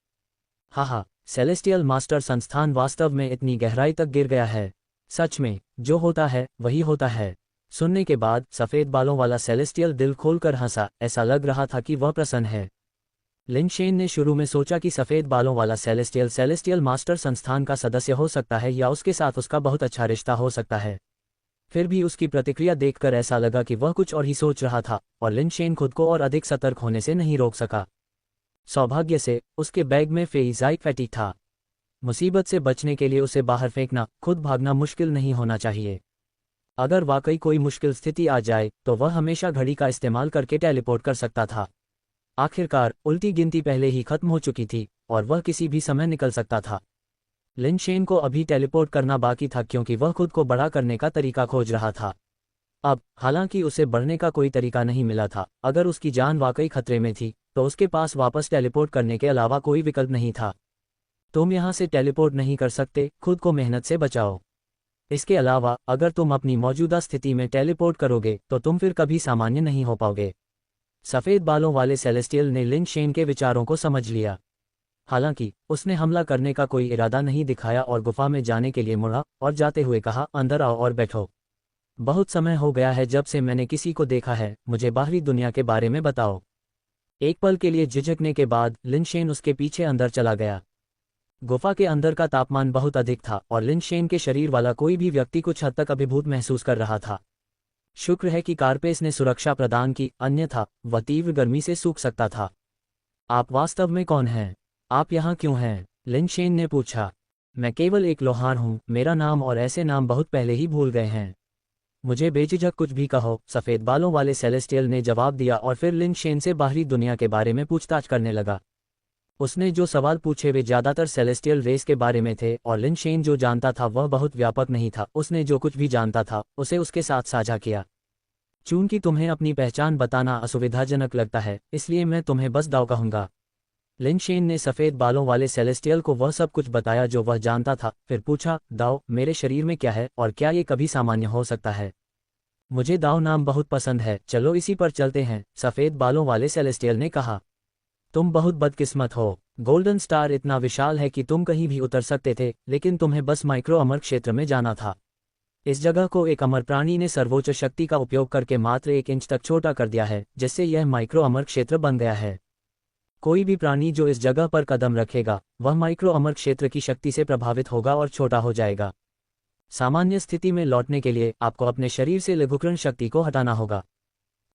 हाँ, सेलेस्टियल मास्टर संस्थान वास्तव में इतनी गहराई तक गिर गया है। सच में, जो होता है वही होता है। सुनने के बाद सफ़ेद बालों वाला सेलेस्टियल दिल खोलकर हंसा। ऐसा लग रहा था कि वह प्रसन्न है। लिन शेन ने शुरू में सोचा कि सफ़ेद बालों वाला सेलेस्टियल मास्टर संस्थान का सदस्य हो सकता है या उसके साथ उसका बहुत अच्छा रिश्ता हो सकता है। फिर भी उसकी प्रतिक्रिया देखकर ऐसा लगा कि वह कुछ और ही सोच रहा था, और लिन शेन खुद को और अधिक सतर्क होने से नहीं रोक सका। सौभाग्य से उसके बैग में फेइज़ाइक फैटिक था। मुसीबत से बचने के लिए उसे बाहर फेंकना, खुद भागना मुश्किल नहीं होना चाहिए। अगर वाकई कोई मुश्किल स्थिति आ जाए, तो वह हमेशा घड़ी का इस्तेमाल करके टेलीपोर्ट कर सकता था। आखिरकार उल्टी गिनती पहले ही खत्म हो चुकी थी और वह किसी भी समय निकल सकता था। लिन शेन को अभी टेलीपोर्ट करना बाकी था, क्योंकि वह खुद को बड़ा करने का तरीका खोज रहा था। अब हालांकि उसे बढ़ने का कोई तरीका नहीं मिला था। अगर उसकी जान वाकई खतरे में थी, तो उसके पास वापस टेलीपोर्ट करने के अलावा कोई विकल्प नहीं था। तुम यहाँ से टेलीपोर्ट नहीं कर सकते, खुद को मेहनत से बचाओ। इसके अलावा अगर तुम अपनी मौजूदा स्थिति में टेलीपोर्ट करोगे, तो तुम फिर कभी सामान्य नहीं हो पाओगे। सफ़ेद बालों वाले सेलेस्टियल ने लिन शेन के विचारों को समझ लिया। हालांकि उसने हमला करने का कोई इरादा नहीं दिखाया और गुफा में जाने के लिए मुड़ा और जाते हुए कहा, अंदर आओ और बैठो। बहुत समय हो गया है जब से मैंने किसी को देखा है, मुझे बाहरी दुनिया के बारे में बताओ। एक पल के लिए झिझकने के बाद लिन शेन उसके पीछे अंदर चला गया। गुफा के अंदर का तापमान बहुत अधिक था और लिन शेन के शरीर वाला कोई भी व्यक्ति कुछ हद तक अभिभूत महसूस कर रहा था। शुक्र है कि कारपेस ने सुरक्षा प्रदान की, अन्यथा वह तीव्र गर्मी से सूख सकता था। आप वास्तव में कौन हैं? आप यहाँ क्यों हैं? लिन शेन ने पूछा। मैं केवल एक लोहार हूँ, मेरा नाम और ऐसे नाम बहुत पहले ही भूल गए हैं। मुझे बेझिझक कुछ भी कहो, सफ़ेद बालों वाले सेलेस्टियल ने जवाब दिया और फिर लिन शेन से बाहरी दुनिया के बारे में पूछताछ करने लगा। उसने जो सवाल पूछे वे ज़्यादातर सेलेस्टियल रेस के बारे में थे और लिन शेन जो जानता था वह बहुत व्यापक नहीं था। उसने जो कुछ भी जानता था उसे उसके साथ साझा किया। चूंकि तुम्हें अपनी पहचान बताना असुविधाजनक लगता है, इसलिए मैं तुम्हें बस दाव कहूँगा। लिन शेन ने सफ़ेद बालों वाले सेलेस्टियल को वह सब कुछ बताया जो वह जानता था। फिर पूछा, दाव मेरे शरीर में क्या है और क्या ये कभी सामान्य हो सकता है? मुझे दाव नाम बहुत पसंद है, चलो इसी पर चलते हैं, सफ़ेद बालों वाले सेलेस्टियल ने कहा। तुम बहुत बदकिस्मत हो। गोल्डन स्टार इतना विशाल है कि तुम कहीं भी उतर सकते थे, लेकिन तुम्हें बस माइक्रो अमर क्षेत्र में जाना था। इस जगह को एक अमर प्राणी ने सर्वोच्च शक्ति का उपयोग करके मात्र 1 इंच तक छोटा कर दिया है, जिससे यह माइक्रो अमर क्षेत्र बन गया है। कोई भी प्राणी जो इस जगह पर कदम रखेगा, वह माइक्रो अमर क्षेत्र की शक्ति से प्रभावित होगा और छोटा हो जाएगा। सामान्य स्थिति में लौटने के लिए आपको अपने शरीर से लघुकरण शक्ति को हटाना होगा।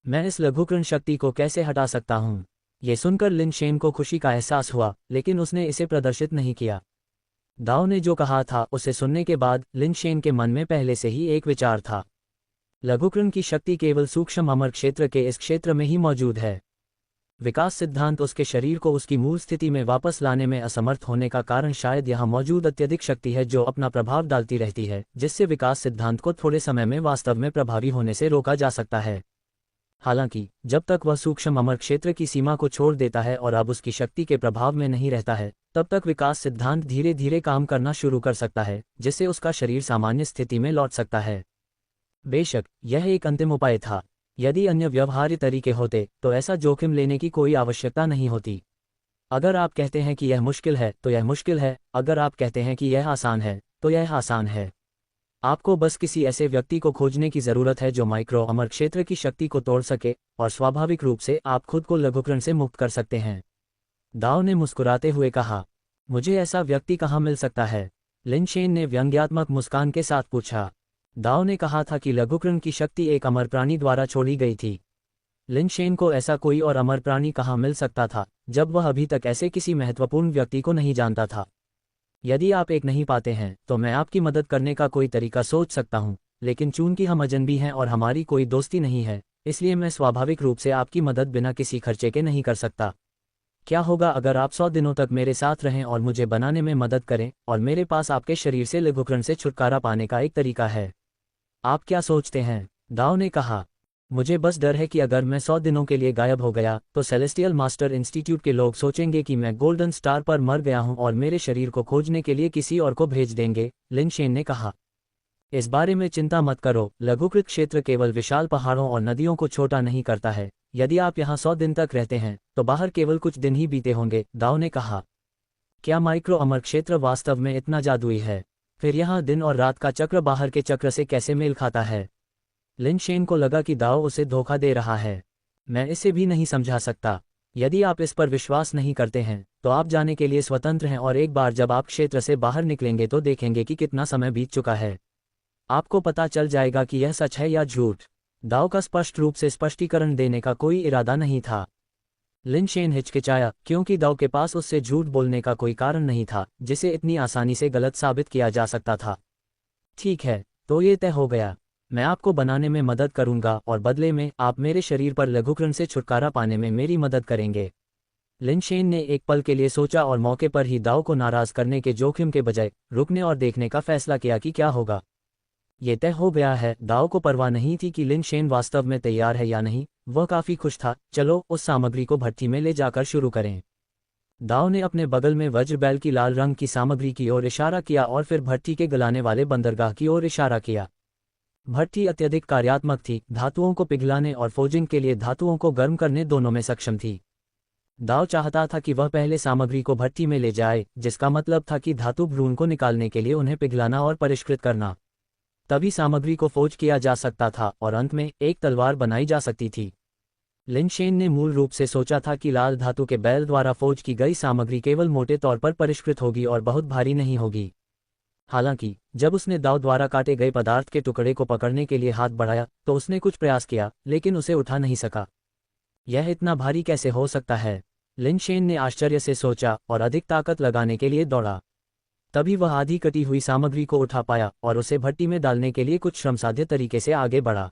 मैं इस लघुकरण शक्ति को कैसे हटा सकता हूँ? ये सुनकर लिन शेन को खुशी का एहसास हुआ, लेकिन उसने इसे प्रदर्शित नहीं किया। दाव ने जो कहा था उसे सुनने के बाद लिन शेन के मन में पहले से ही एक विचार था। लघुकरण की शक्ति केवल सूक्ष्म अमर क्षेत्र के इस क्षेत्र में ही मौजूद है। विकास सिद्धांत उसके शरीर को उसकी मूल स्थिति में वापस लाने में असमर्थ होने का कारण शायद यहाँ मौजूद अत्यधिक शक्ति है जो अपना प्रभाव डालती रहती है, जिससे विकास सिद्धांत को थोड़े समय में वास्तव में प्रभावी होने से रोका जा सकता है। हालांकि जब तक वह सूक्ष्म अमर क्षेत्र की सीमा को छोड़ देता है और अब उसकी शक्ति के प्रभाव में नहीं रहता है, तब तक विकास सिद्धांत धीरे धीरे काम करना शुरू कर सकता है, जिससे उसका शरीर सामान्य स्थिति में लौट सकता है। बेशक यह एक अंतिम उपाय था। यदि अन्य व्यवहार्य तरीके होते तो ऐसा जोखिम लेने की कोई आवश्यकता नहीं होती। अगर आप कहते हैं कि यह मुश्किल है तो यह मुश्किल है, अगर आप कहते हैं कि यह आसान है तो यह आसान है। आपको बस किसी ऐसे व्यक्ति को खोजने की ज़रूरत है जो माइक्रो अमर क्षेत्र की शक्ति को तोड़ सके, और स्वाभाविक रूप से आप खुद को लघुकरण से मुक्त कर सकते हैं। दाओ ने मुस्कुराते हुए कहा, मुझे ऐसा व्यक्ति कहाँ मिल सकता है? लिन शेन ने व्यंग्यात्मक मुस्कान के साथ पूछा। दाओ ने कहा था कि लघुकरण की शक्ति एक अमर प्राणी द्वारा छोड़ी गई थी। लिन शेन को ऐसा कोई और अमर प्राणी कहाँ मिल सकता था जब वह अभी तक ऐसे किसी महत्वपूर्ण व्यक्ति को नहीं जानता था। यदि आप एक नहीं पाते हैं तो मैं आपकी मदद करने का कोई तरीका सोच सकता हूँ, लेकिन चूंकि हम अजनबी हैं और हमारी कोई दोस्ती नहीं है, इसलिए मैं स्वाभाविक रूप से आपकी मदद बिना किसी खर्चे के नहीं कर सकता। क्या होगा अगर आप 100 दिनों तक मेरे साथ रहें और मुझे बनाने में मदद करें, और मेरे पास आपके शरीर से लघुकरण से छुटकारा पाने का एक तरीका है? आप क्या सोचते हैं? दाओ ने कहा, मुझे बस डर है कि अगर मैं 100 दिनों के लिए गायब हो गया तो सेलेस्टियल मास्टर इंस्टीट्यूट के लोग सोचेंगे कि मैं गोल्डन स्टार पर मर गया हूं और मेरे शरीर को खोजने के लिए किसी और को भेज देंगे, लिन शेन ने कहा। इस बारे में चिंता मत करो, लघुकृत क्षेत्र केवल विशाल पहाड़ों और नदियों को छोटा नहीं करता है। यदि आप यहाँ 100 दिन तक रहते हैं तो बाहर केवल कुछ दिन ही बीते होंगे, दाओ ने कहा। क्या माइक्रो अमर क्षेत्र वास्तव में इतना जादुई है? फिर यहाँ दिन और रात का चक्र बाहर के चक्र से कैसे मेल खाता है? लिन शेन को लगा कि दाओ उसे धोखा दे रहा है। मैं इसे भी नहीं समझा सकता। यदि आप इस पर विश्वास नहीं करते हैं तो आप जाने के लिए स्वतंत्र हैं, और एक बार जब आप क्षेत्र से बाहर निकलेंगे तो देखेंगे कि कितना समय बीत चुका है। आपको पता चल जाएगा कि यह सच है या झूठ। दाओ का स्पष्ट रूप से स्पष्टीकरण देने का कोई इरादा नहीं था। लिन शेन हिचकिचाया, क्योंकि दाओ के पास उससे झूठ बोलने का कोई कारण नहीं था जिसे इतनी आसानी से गलत साबित किया जा सकता था। ठीक है, तो ये तय हो गया। मैं आपको बनाने में मदद करूंगा और बदले में आप मेरे शरीर पर लघुकरण से छुटकारा पाने में मेरी मदद करेंगे। लिन शेन ने एक पल के लिए सोचा और मौके पर ही दाओ को नाराज करने के जोखिम के बजाय रुकने और देखने का फैसला किया कि क्या होगा। ये तय हो गया है। दाओ को परवाह नहीं थी कि लिन शेन वास्तव में तैयार है या नहीं, वह काफी खुश था। चलो उस सामग्री को भट्ठी में ले जाकर शुरू करें। दाओ ने अपने बगल में वज्र बैल की लाल रंग की सामग्री की ओर इशारा किया और फिर भट्ठी के गलाने वाले बंदरगाह की ओर इशारा किया। भट्ठी अत्यधिक कार्यात्मक थी, धातुओं को पिघलाने और फोजिंग के लिए धातुओं को गर्म करने दोनों में सक्षम थी। दाओ चाहता था कि वह पहले सामग्री को भट्ठी में ले जाए, जिसका मतलब था कि धातु भ्रूण को निकालने के लिए उन्हें पिघलाना और परिष्कृत करना। तभी सामग्री को फोज किया जा सकता था और अंत में एक तलवार बनाई जा सकती थी। लिन शेन ने मूल रूप से सोचा था कि लाल धातु के बैल द्वारा फोज की गई सामग्री केवल मोटे तौर पर परिष्कृत होगी और बहुत भारी नहीं होगी। हालांकि जब उसने दाओ द्वारा काटे गए पदार्थ के टुकड़े को पकड़ने के लिए हाथ बढ़ाया तो उसने कुछ प्रयास किया, लेकिन उसे उठा नहीं सका। यह इतना भारी कैसे हो सकता है? लिन शेन ने आश्चर्य से सोचा और अधिक ताकत लगाने के लिए दौड़ा। तभी वह आधी कटी हुई सामग्री को उठा पाया और उसे भट्टी में डालने के लिए कुछ श्रमसाध्य तरीके से आगे बढ़ा।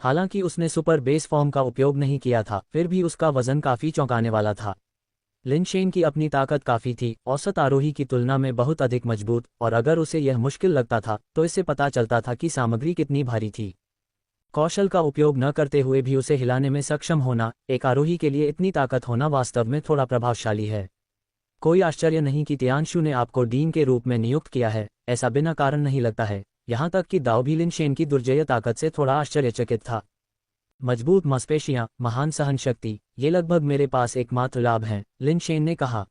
हालांकि उसने सुपर बेस फॉर्म का उपयोग नहीं किया था, फिर भी उसका वजन काफी चौंकाने वाला था। लिन शेन की अपनी ताकत काफी थी, औसत आरोही की तुलना में बहुत अधिक मजबूत, और अगर उसे यह मुश्किल लगता था तो इससे पता चलता था कि सामग्री कितनी भारी थी। कौशल का उपयोग न करते हुए भी उसे हिलाने में सक्षम होना, एक आरोही के लिए इतनी ताकत होना वास्तव में थोड़ा प्रभावशाली है। कोई आश्चर्य नहीं कि तियांशु ने आपको डीन के रूप में नियुक्त किया है, ऐसा बिना कारण नहीं लगता है। यहाँ तक कि दाओ भी लिन शेन की दुर्जय ताकत से थोड़ा आश्चर्यचकित था। मजबूत मांसपेशियां, महान सहन शक्ति, ये लगभग मेरे पास एकमात्र लाभ हैं, लिन शेन ने कहा।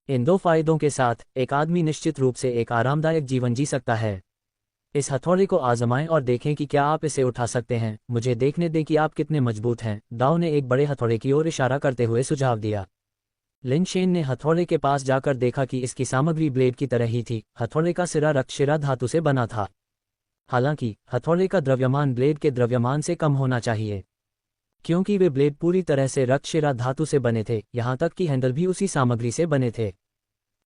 इन दो फायदों के साथ एक आदमी निश्चित रूप से एक आरामदायक जीवन जी सकता है। इस हथौड़े को आजमाएं और देखें कि क्या आप इसे उठा सकते हैं। मुझे देखने दें कि आप कितने मजबूत हैं, दाओ ने एक बड़े हथौड़े की ओर इशारा करते हुए सुझाव दिया। लिन शेन ने हथौड़े के पास जाकर देखा कि इसकी सामग्री ब्लेड की तरह ही थी। हथौड़े का सिरा रक्तशिरा धातु से बना था। हालांकि हथौड़े का द्रव्यमान ब्लेड के द्रव्यमान से कम होना चाहिए, क्योंकि वे ब्लेड पूरी तरह से रक्तशिरा धातु से बने थे। यहाँ तक कि हैंडल भी उसी सामग्री से बने थे।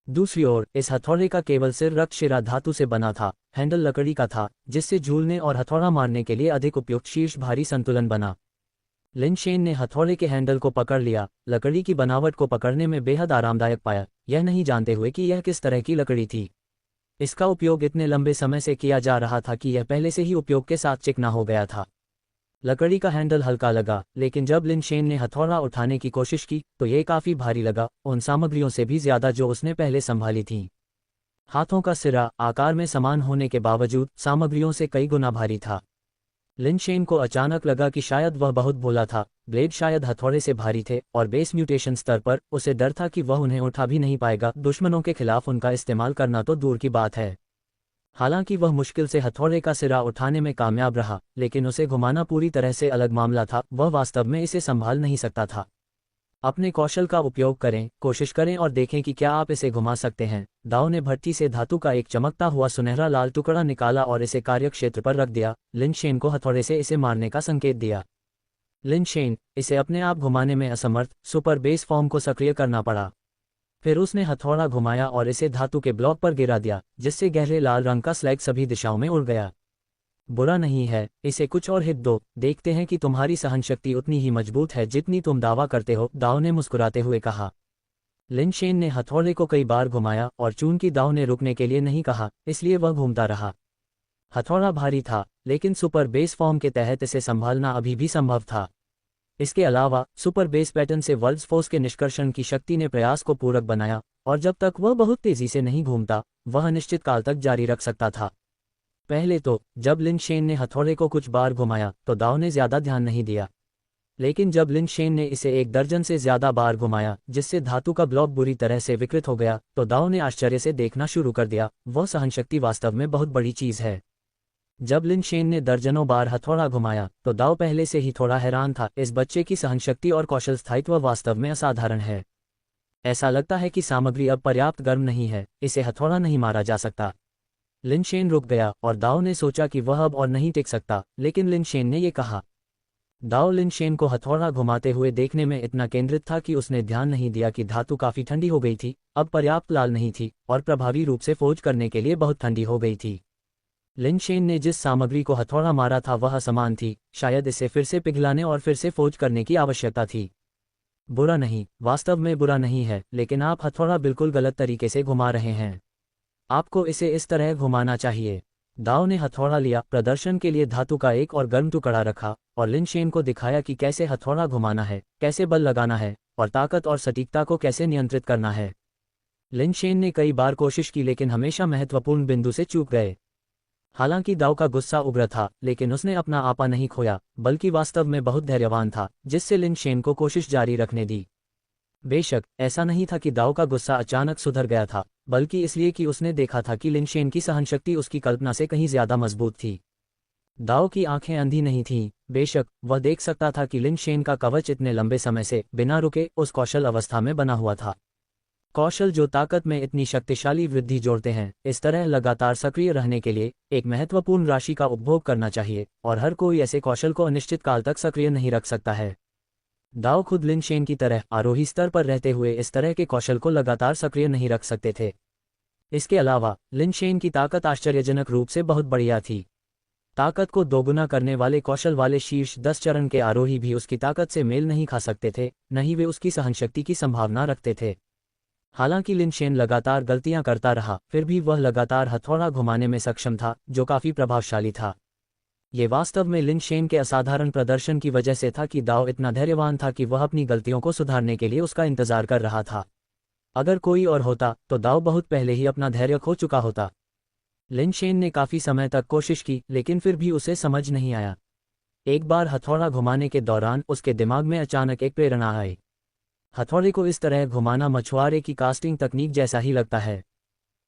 दूसरी ओर इस हथौड़े का केवल सिर रक्तशिरा धातु से बना था, हैंडल लकड़ी का था, जिससे झूलने और हथौड़ा मारने के लिए अधिक उपयुक्त शीर्ष भारी संतुलन बना। लिन शेन ने हथौड़े के हैंडल को पकड़ लिया, लकड़ी की बनावट को पकड़ने में बेहद आरामदायक पाया, यह नहीं जानते हुए कि यह किस तरह की लकड़ी थी। इसका उपयोग इतने लंबे समय से किया जा रहा था कि यह पहले से ही उपयोग के साथ चिकना हो गया था। लकड़ी का हैंडल हल्का लगा, लेकिन जब लिन शेन ने हथौड़ा उठाने की कोशिश की तो ये काफी भारी लगा, उन सामग्रियों से भी ज्यादा जो उसने पहले संभाली थीं। हाथों का सिरा आकार में समान होने के बावजूद सामग्रियों से कई गुना भारी था। लिन शेन को अचानक लगा कि शायद वह बहुत भोला था, ब्लेड शायद हथौड़े से भारी थे और बेस म्यूटेशन स्तर पर उसे डर था कि वह उन्हें उठा भी नहीं पाएगा, दुश्मनों के खिलाफ उनका इस्तेमाल करना तो दूर की बात है। हालांकि वह मुश्किल से हथौड़े का सिरा उठाने में कामयाब रहा, लेकिन उसे घुमाना पूरी तरह से अलग मामला था, वह वास्तव में इसे संभाल नहीं सकता था। अपने कौशल का उपयोग करें, कोशिश करें और देखें कि क्या आप इसे घुमा सकते हैं। दाओ ने भट्टी से धातु का एक चमकता हुआ सुनहरा लाल टुकड़ा निकाला और इसे कार्यक्षेत्र पर रख दिया। लिन शेन को हथौड़े से इसे मारने का संकेत दिया। लिन शेन, इसे अपने आप घुमाने में असमर्थ, सुपर बेस फॉर्म को सक्रिय करना पड़ा। फिर उसने हथौड़ा घुमाया और इसे धातु के ब्लॉक पर गिरा दिया, जिससे गहरे लाल रंग का स्लैग सभी दिशाओं में उड़ गया। बुरा नहीं है, इसे कुछ और हित दो, देखते हैं कि तुम्हारी सहनशक्ति उतनी ही मजबूत है जितनी तुम दावा करते हो, दाओ ने मुस्कुराते हुए कहा। लिन शेन ने हथौड़े को कई बार घुमाया और चूंकि दाओ ने रुकने के लिए नहीं कहा, इसलिए वह घूमता रहा। हथौड़ा भारी था, लेकिन सुपर बेस फॉर्म के तहत इसे संभालना अभी भी संभव था। इसके अलावा सुपर बेस पैटर्न से वर्ल्ड्स फोर्स के निष्कर्षण की शक्ति ने प्रयास को पूरक बनाया, और जब तक वह बहुत तेजी से नहीं घूमता, वह निश्चित काल तक जारी रख सकता था। पहले तो जब लिन शेन ने हथौड़े को कुछ बार घुमाया तो दाओ ने ज्यादा ध्यान नहीं दिया, लेकिन जब लिन शेन ने इसे 1 दर्जन से ज्यादा बार घुमाया जिससे धातु का ब्लॉक बुरी तरह से विकृत हो गया, तो दाओ ने आश्चर्य से देखना शुरू कर दिया। वह सहनशक्ति वास्तव में बहुत बड़ी चीज है। जब लिन शेन ने दर्जनों बार हथौड़ा घुमाया तो दाओ पहले से ही थोड़ा हैरान था। इस बच्चे की सहनशक्ति और कौशल स्थायित्व वास्तव में असाधारण है। ऐसा लगता है कि सामग्री अब पर्याप्त गर्म नहीं है, इसे हथौड़ा नहीं मारा जा सकता। लिन शेन रुक गया और दाओ ने सोचा कि वह अब और नहीं टिक सकता, लेकिन लिन शेन ने ये कहा। दाओ लिन शेन को हथौड़ा घुमाते हुए देखने में इतना केंद्रित था कि उसने ध्यान नहीं दिया कि धातु काफी ठंडी हो गई थी, अब पर्याप्त लाल नहीं थी और प्रभावी रूप से फोर्ज करने के लिए बहुत ठंडी हो गई थी। लिन शेन ने जिस सामग्री को हथौड़ा मारा था वह समान थी, शायद इसे फिर से पिघलाने और फिर से फोर्ज करने की आवश्यकता थी। बुरा नहीं, वास्तव में बुरा नहीं है, लेकिन आप हथौड़ा बिल्कुल गलत तरीके से घुमा रहे हैं। आपको इसे इस तरह घुमाना चाहिए। दाओ ने हथौड़ा लिया, प्रदर्शन के लिए धातु का एक और गर्म टुकड़ा रखा और लिन शेन को दिखाया कि कैसे हथौड़ा घुमाना है, कैसे बल लगाना है और ताकत और सटीकता को कैसे नियंत्रित करना है। लिन शेन ने कई बार कोशिश की लेकिन हमेशा महत्वपूर्ण बिंदु से चूक गए। हालांकि दाओ का गुस्सा उग्र था, लेकिन उसने अपना आपा नहीं खोया, बल्कि वास्तव में बहुत धैर्यवान था, जिससे लिन शेन को कोशिश जारी रखने दी। बेशक ऐसा नहीं था कि दाओ का गुस्सा अचानक सुधर गया था, बल्कि इसलिए कि उसने देखा था कि लिन शेन की सहनशक्ति उसकी कल्पना से कहीं ज्यादा मजबूत थी। दाओ की आंखें अंधी नहीं थीं, बेशक वह देख सकता था कि लिन शेन का कवच इतने लंबे समय से बिना रुके उस कौशल अवस्था में बना हुआ था। कौशल जो ताकत में इतनी शक्तिशाली वृद्धि जोड़ते हैं, इस तरह लगातार सक्रिय रहने के लिए एक महत्वपूर्ण राशि का उपभोग करना चाहिए, और हर कोई ऐसे कौशल को अनिश्चित काल तक सक्रिय नहीं रख सकता है। दाओ खुद लिन शेन की तरह आरोही स्तर पर रहते हुए इस तरह के कौशल को लगातार सक्रिय नहीं रख सकते थे। इसके अलावा लिन शेन की ताकत आश्चर्यजनक रूप से बहुत बढ़िया थी। ताकत को दोगुना करने वाले कौशल वाले शीर्ष 10 चरण के आरोही भी उसकी ताकत से मेल नहीं खा सकते थे, न ही वे उसकी सहनशक्ति की संभावना रखते थे। हालांकि लिन शेन लगातार गलतियां करता रहा, फिर भी वह लगातार हथौड़ा घुमाने में सक्षम था, जो काफी प्रभावशाली था। ये वास्तव में लिन शेन के असाधारण प्रदर्शन की वजह से था कि दाओ इतना धैर्यवान था कि वह अपनी गलतियों को सुधारने के लिए उसका इंतजार कर रहा था। अगर कोई और होता तो दाओ बहुत पहले ही अपना धैर्य खो चुका होता। लिन शेन ने काफी समय तक कोशिश की, लेकिन फिर भी उसे समझ नहीं आया। एक बार हथौड़ा घुमाने के दौरान उसके दिमाग में अचानक एक प्रेरणा आई। हथौड़े को इस तरह घुमाना मछुआरे की कास्टिंग तकनीक जैसा ही लगता है।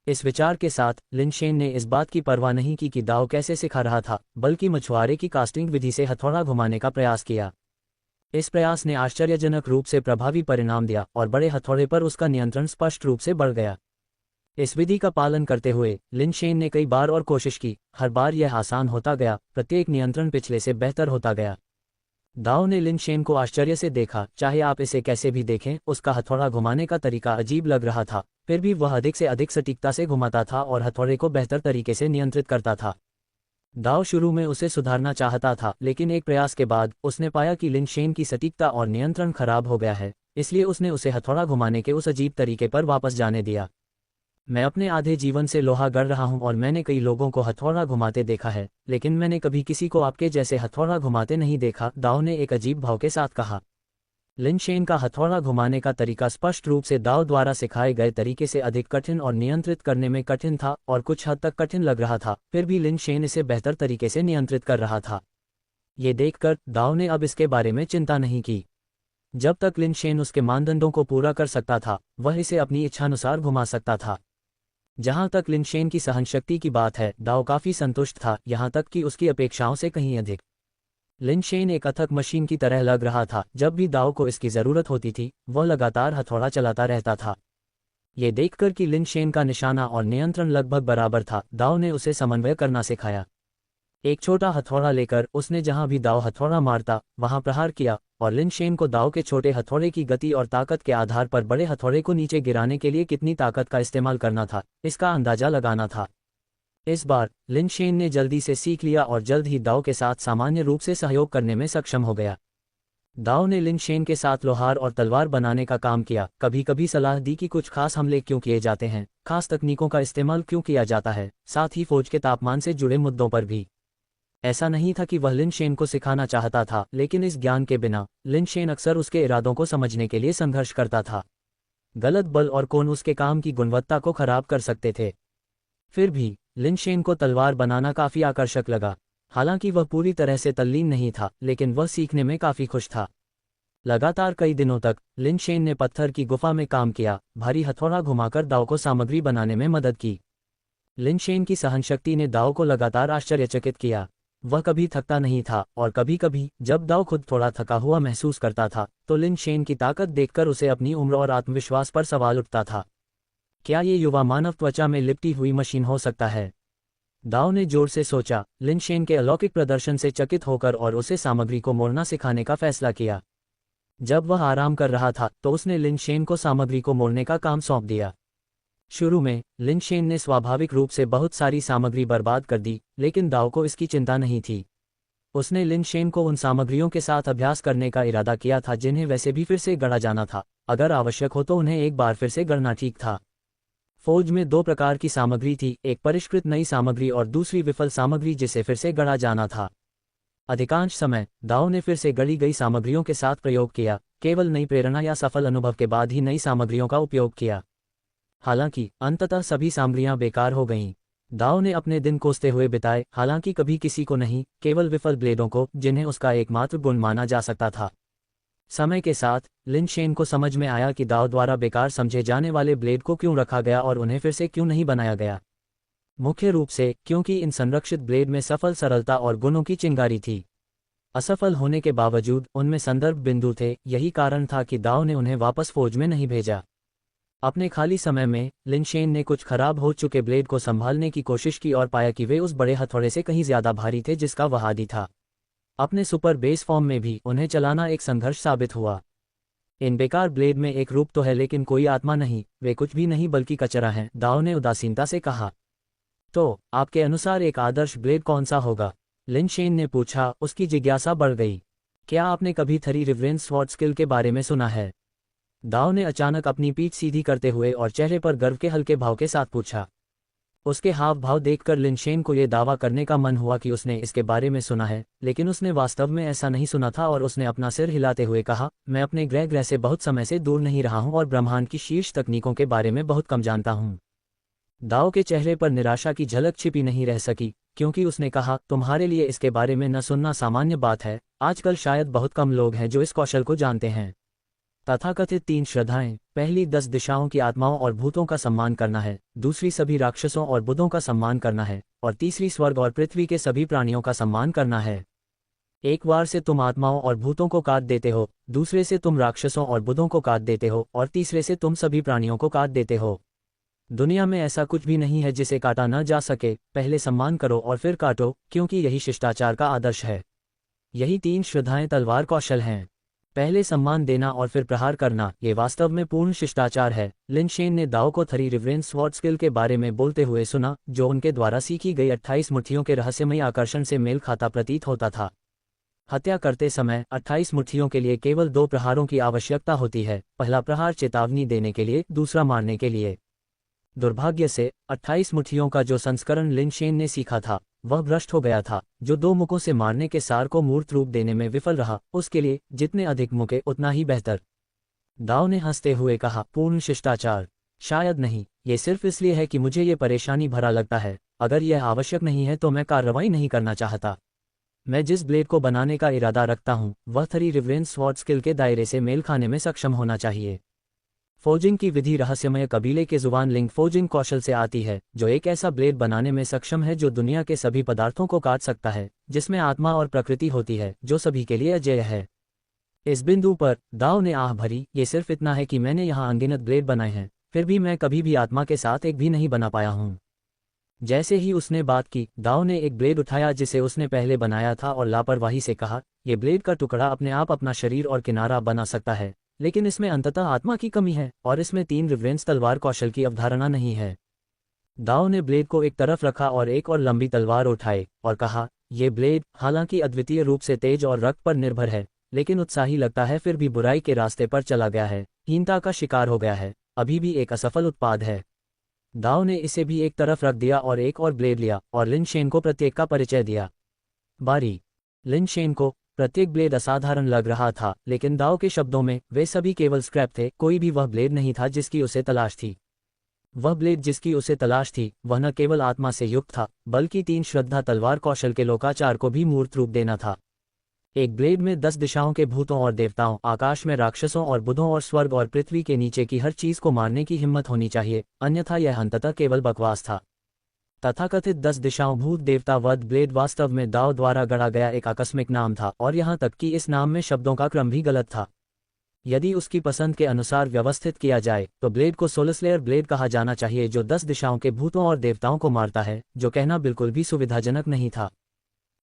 इस विचार के साथ लिन शेन ने इस बात की परवाह नहीं की कि दाओ कैसे सिखा रहा था, बल्कि मछुआरे की कास्टिंग विधि से हथौड़ा घुमाने का प्रयास किया। इस प्रयास ने आश्चर्यजनक रूप से प्रभावी परिणाम दिया और बड़े हथौड़े पर उसका नियंत्रण स्पष्ट रूप से बढ़ गया। इस विधि का पालन करते हुए लिन शेन ने कई बार और कोशिश की, हर बार यह आसान होता गया, प्रत्येक नियंत्रण पिछले से बेहतर होता गया। दाओ ने लिन शेन को आश्चर्य से देखा। चाहे आप इसे कैसे भी देखें, उसका हथौड़ा घुमाने का तरीका अजीब लग रहा था, फिर भी वह अधिक से अधिक सटीकता से घुमाता था और हथौड़े को बेहतर तरीके से नियंत्रित करता था। दाओ शुरू में उसे सुधारना चाहता था, लेकिन एक प्रयास के बाद उसने पाया कि लिन शेन की सटीकता और नियंत्रण खराब हो गया है, इसलिए उसने उसे हथौड़ा घुमाने के उस अजीब तरीके पर वापस जाने दिया। मैं अपने आधे जीवन से लोहा गढ़ रहा हूं और मैंने कई लोगों को हथौड़ा घुमाते देखा है, लेकिन मैंने कभी किसी को आपके जैसे हथौड़ा घुमाते नहीं देखा, दाओ ने एक अजीब भाव के साथ कहा। लिन शेन का हथौड़ा घुमाने का तरीका स्पष्ट रूप से दाओ द्वारा सिखाए गए तरीके से अधिक कठिन और नियंत्रित करने में कठिन था और कुछ हद तक कठिन लग रहा था, फिर भी लिन शेन इसे बेहतर तरीके से नियंत्रित कर रहा था। ये देखकर दाओ ने अब इसके बारे में चिंता नहीं की। जब तक लिन शेन उसके मानदंडों को पूरा कर सकता था, वह इसे अपनी इच्छानुसार घुमा सकता था। जहां तक लिन शेन की सहनशक्ति की बात है, दाओ काफी संतुष्ट था, यहां तक कि उसकी अपेक्षाओं से कहीं अधिक। लिन शेन एक अथक मशीन की तरह लग रहा था। जब भी दाओ को इसकी जरूरत होती थी, वह लगातार हथौड़ा चलाता रहता था। ये देखकर कि लिन शेन का निशाना और नियंत्रण लगभग बराबर था, दाओ ने उसे समन्वय करना सिखाया। एक छोटा हथौड़ा लेकर उसने जहां भी दाओ हथौड़ा मारता वहां प्रहार किया, और लिन शेन को दाओ के छोटे हथौड़े की गति और ताकत के आधार पर बड़े हथौड़े को नीचे गिराने के लिए कितनी ताकत का इस्तेमाल करना था, इसका अंदाजा लगाना था। इस बार लिन शेन ने जल्दी से सीख लिया और जल्द ही दाओ के साथ सामान्य रूप से सहयोग करने में सक्षम हो गया। दाओ ने लिन शेन के साथ लोहार और तलवार बनाने का काम किया, कभी कभी सलाह दी कि कुछ खास हमले क्यों किए जाते हैं, खास तकनीकों का इस्तेमाल क्यों किया जाता है, साथ ही फौज के तापमान से जुड़े मुद्दों पर भी। ऐसा नहीं था कि वह लिन शेन को सिखाना चाहता था, लेकिन इस ज्ञान के बिना लिन शेन अक्सर उसके इरादों को समझने के लिए संघर्ष करता था। गलत बल और कोण उसके काम की गुणवत्ता को खराब कर सकते थे। फिर भी लिन शेन को तलवार बनाना काफी आकर्षक लगा। हालांकि वह पूरी तरह से तल्लीन नहीं था, लेकिन वह सीखने में काफी खुश था। लगातार कई दिनों तक लिन शेन ने पत्थर की गुफा में काम किया, भारी हथौड़ा घुमाकर दाव को सामग्री बनाने में मदद की। लिन शेन की सहनशक्ति ने दाव को लगातार आश्चर्यचकित किया। वह कभी थकता नहीं था, और कभी कभी जब दाव खुद थोड़ा थका हुआ महसूस करता था, तो लिन शेन की ताकत देखकर उसे अपनी उम्र और आत्मविश्वास पर सवाल उठता था। क्या ये युवा मानव त्वचा में लिपटी हुई मशीन हो सकता है? दाव ने जोर से सोचा। लिन शेन के अलौकिक प्रदर्शन से चकित होकर और उसे सामग्री को मोड़ना सिखाने का फैसला किया। जब वह आराम कर रहा था, तो उसने लिन शेन को सामग्री को मोड़ने का काम सौंप दिया। शुरू में लिन शेन ने स्वाभाविक रूप से बहुत सारी सामग्री बर्बाद कर दी, लेकिन दाव को इसकी चिंता नहीं थी। उसने लिन शेन को उन सामग्रियों के साथ अभ्यास करने का इरादा किया था जिन्हें वैसे भी फिर से गढ़ा जाना था। अगर आवश्यक हो तो उन्हें एक बार फिर से गढ़ना ठीक था। फौज में दो प्रकार की सामग्री थी, एक परिष्कृत नई सामग्री और दूसरी विफल सामग्री जिसे फिर से गढ़ा जाना था। अधिकांश समय दाव ने फिर से गढ़ी गई सामग्रियों के साथ प्रयोग किया, केवल नई प्रेरणा या सफल अनुभव के बाद ही नई सामग्रियों का उपयोग किया। हालांकि अंततः सभी सामग्रियां बेकार हो गईं। दाव ने अपने दिन कोसते हुए बिताए, हालांकि कभी किसी को नहीं, केवल विफल ब्लेडों को, जिन्हें उसका एकमात्र गुण माना जा सकता था। समय के साथ लिन शेन को समझ में आया कि दाव द्वारा बेकार समझे जाने वाले ब्लेड को क्यों रखा गया और उन्हें फिर से क्यों नहीं बनाया गया। मुख्य रूप से क्योंकि इन संरक्षित ब्लेड में सफल सरलता और गुणों की चिंगारी थी। असफल होने के बावजूद उनमें संदर्भ बिंदु थे, यही कारण था कि दाव ने उन्हें वापस फौज में नहीं भेजा। अपने खाली समय में लिन शेन ने कुछ खराब हो चुके ब्लेड को संभालने की कोशिश की और पाया कि वे उस बड़े हथौड़े से कहीं ज्यादा भारी थे जिसका वह आदी था। अपने सुपर बेस फॉर्म में भी उन्हें चलाना एक संघर्ष साबित हुआ। इन बेकार ब्लेड में एक रूप तो है, लेकिन कोई आत्मा नहीं, वे कुछ भी नहीं बल्कि कचरा हैं, दाव ने उदासीनता से कहा। तो आपके अनुसार एक आदर्श ब्लेड कौन सा होगा? लिन शेन ने पूछा। उसकी जिज्ञासा बढ़ गई। क्या आपने कभी थरी रिवरेंस स्वॉर्ड स्किल के बारे में सुना है? दाव ने अचानक अपनी पीठ सीधी करते हुए और चेहरे पर गर्व के हल्के भाव के साथ पूछा। उसके हाव भाव देखकर लिन शेन को यह दावा करने का मन हुआ कि उसने इसके बारे में सुना है, लेकिन उसने वास्तव में ऐसा नहीं सुना था और उसने अपना सिर हिलाते हुए कहा, मैं अपने ग्रह से बहुत समय से दूर नहीं रहा हूं और ब्रह्मांड की शीर्ष तकनीकों के बारे में बहुत कम जानता हूं। दाव के चेहरे पर निराशा की झलक छिपी नहीं रह सकी, क्योंकि उसने कहा, तुम्हारे लिए इसके बारे में न सुनना सामान्य बात है। आजकल शायद बहुत कम लोग हैं जो इस कौशल को जानते हैं। तथाकथित 3 श्रद्धाएं, पहली 10 दिशाओं की आत्माओं और भूतों का सम्मान करना है, दूसरी सभी राक्षसों और बुद्धों का सम्मान करना है, और तीसरी स्वर्ग और पृथ्वी के सभी प्राणियों का सम्मान करना है। एक बार से तुम आत्माओं और भूतों को काट देते हो, दूसरे से तुम राक्षसों और बुद्धों को काट देते हो, और तीसरे से तुम सभी प्राणियों को काट देते हो। दुनिया में ऐसा कुछ भी नहीं है जिसे काटा न जा सके। पहले सम्मान करो और फिर काटो, क्योंकि यही शिष्टाचार का आदर्श है। यही 3 श्रद्धाएं तलवार कौशल हैं। पहले सम्मान देना और फिर प्रहार करना, ये वास्तव में पूर्ण शिष्टाचार है। लिन शेन ने दाओ को 3 रिवरेंस स्वॉर्ड स्किल के बारे में बोलते हुए सुना, जो उनके द्वारा सीखी गई 28 मुट्ठियों के रहस्यमयी आकर्षण से मेल खाता प्रतीत होता था। हत्या करते समय 28 मुट्ठियों के लिए केवल 2 प्रहारों की आवश्यकता होती है, पहला प्रहार चेतावनी देने के लिए, दूसरा मारने के लिए। दुर्भाग्य से 28 मुट्ठियों का जो संस्करण लिन शेन ने सीखा था वह भ्रष्ट हो गया था, जो 2 मुखों से मारने के सार को मूर्त रूप देने में विफल रहा। उसके लिए जितने अधिक मुके उतना ही बेहतर। दाओ ने हंसते हुए कहा, पूर्ण शिष्टाचार? शायद नहीं, ये सिर्फ इसलिए है कि मुझे ये परेशानी भरा लगता है। अगर यह आवश्यक नहीं है तो मैं कार्रवाई नहीं करना चाहता। मैं जिस ब्लेड को बनाने का इरादा रखता हूँ वह 3 रिवरेंस स्वॉर्ड स्किल के दायरे से मेल खाने में सक्षम होना चाहिए। फोर्जिंग की विधि रहस्यमय कबीले के जुबान लिंग फोर्जिंग कौशल से आती है, जो एक ऐसा ब्लेड बनाने में सक्षम है जो दुनिया के सभी पदार्थों को काट सकता है, जिसमें आत्मा और प्रकृति होती है, जो सभी के लिए अजेय है। इस बिंदु पर दाओ ने आह भरी, ये सिर्फ इतना है कि मैंने यहाँ अनगिनत ब्लेड बनाए हैं, फिर भी मैं कभी भी आत्मा के साथ एक भी नहीं बना पाया हूँ। जैसे ही उसने बात की, दाओ ने एक ब्लेड उठाया जिसे उसने पहले बनाया था और लापरवाही से कहा, ये ब्लेड का टुकड़ा अपने आप अपना शरीर और किनारा बना सकता है, लेकिन इसमें अंततः आत्मा की कमी है और इसमें 3 रिवरेंस तलवार कौशल की अवधारणा नहीं है। दाओ ने ब्लेड को एक तरफ रखा और एक और लंबी तलवार उठाई और कहा, ये ब्लेड हालांकि अद्वितीय रूप से तेज और रक्त पर निर्भर है, लेकिन उत्साही लगता है, फिर भी बुराई के रास्ते पर चला गया है, हीनता का शिकार हो गया है, अभी भी एक असफल उत्पाद है। दाओ ने इसे भी एक तरफ रख दिया और एक और ब्लेड लिया और लिन शेन को प्रत्येक का परिचय दिया। बारी। लिन शेन को प्रत्येक ब्लेड असाधारण लग रहा था, लेकिन दाओ के शब्दों में वे सभी केवल स्क्रैप थे, कोई भी वह ब्लेड नहीं था जिसकी उसे तलाश थी। वह ब्लेड जिसकी उसे तलाश थी वह न केवल आत्मा से युक्त था, बल्कि 3 श्रद्धा तलवार कौशल के लोकाचार को भी मूर्त रूप देना था। एक ब्लेड में 10 दिशाओं के भूतों और देवताओं, आकाश में राक्षसों और बुधों और स्वर्ग और पृथ्वी के नीचे की हर चीज को मारने की हिम्मत होनी चाहिए, अन्यथा यह अंततः केवल बकवास था। तथाकथित 10 दिशाओं भूत देवता वध ब्लेड वास्तव में दाओ द्वारा गढ़ा गया एक आकस्मिक नाम था, और यहाँ तक कि इस नाम में शब्दों का क्रम भी गलत था। यदि उसकी पसंद के अनुसार व्यवस्थित किया जाए तो ब्लेड को सोलस्लेयर ब्लेड कहा जाना चाहिए, जो 10 दिशाओं के भूतों और देवताओं को मारता है, जो कहना बिल्कुल भी सुविधाजनक नहीं था।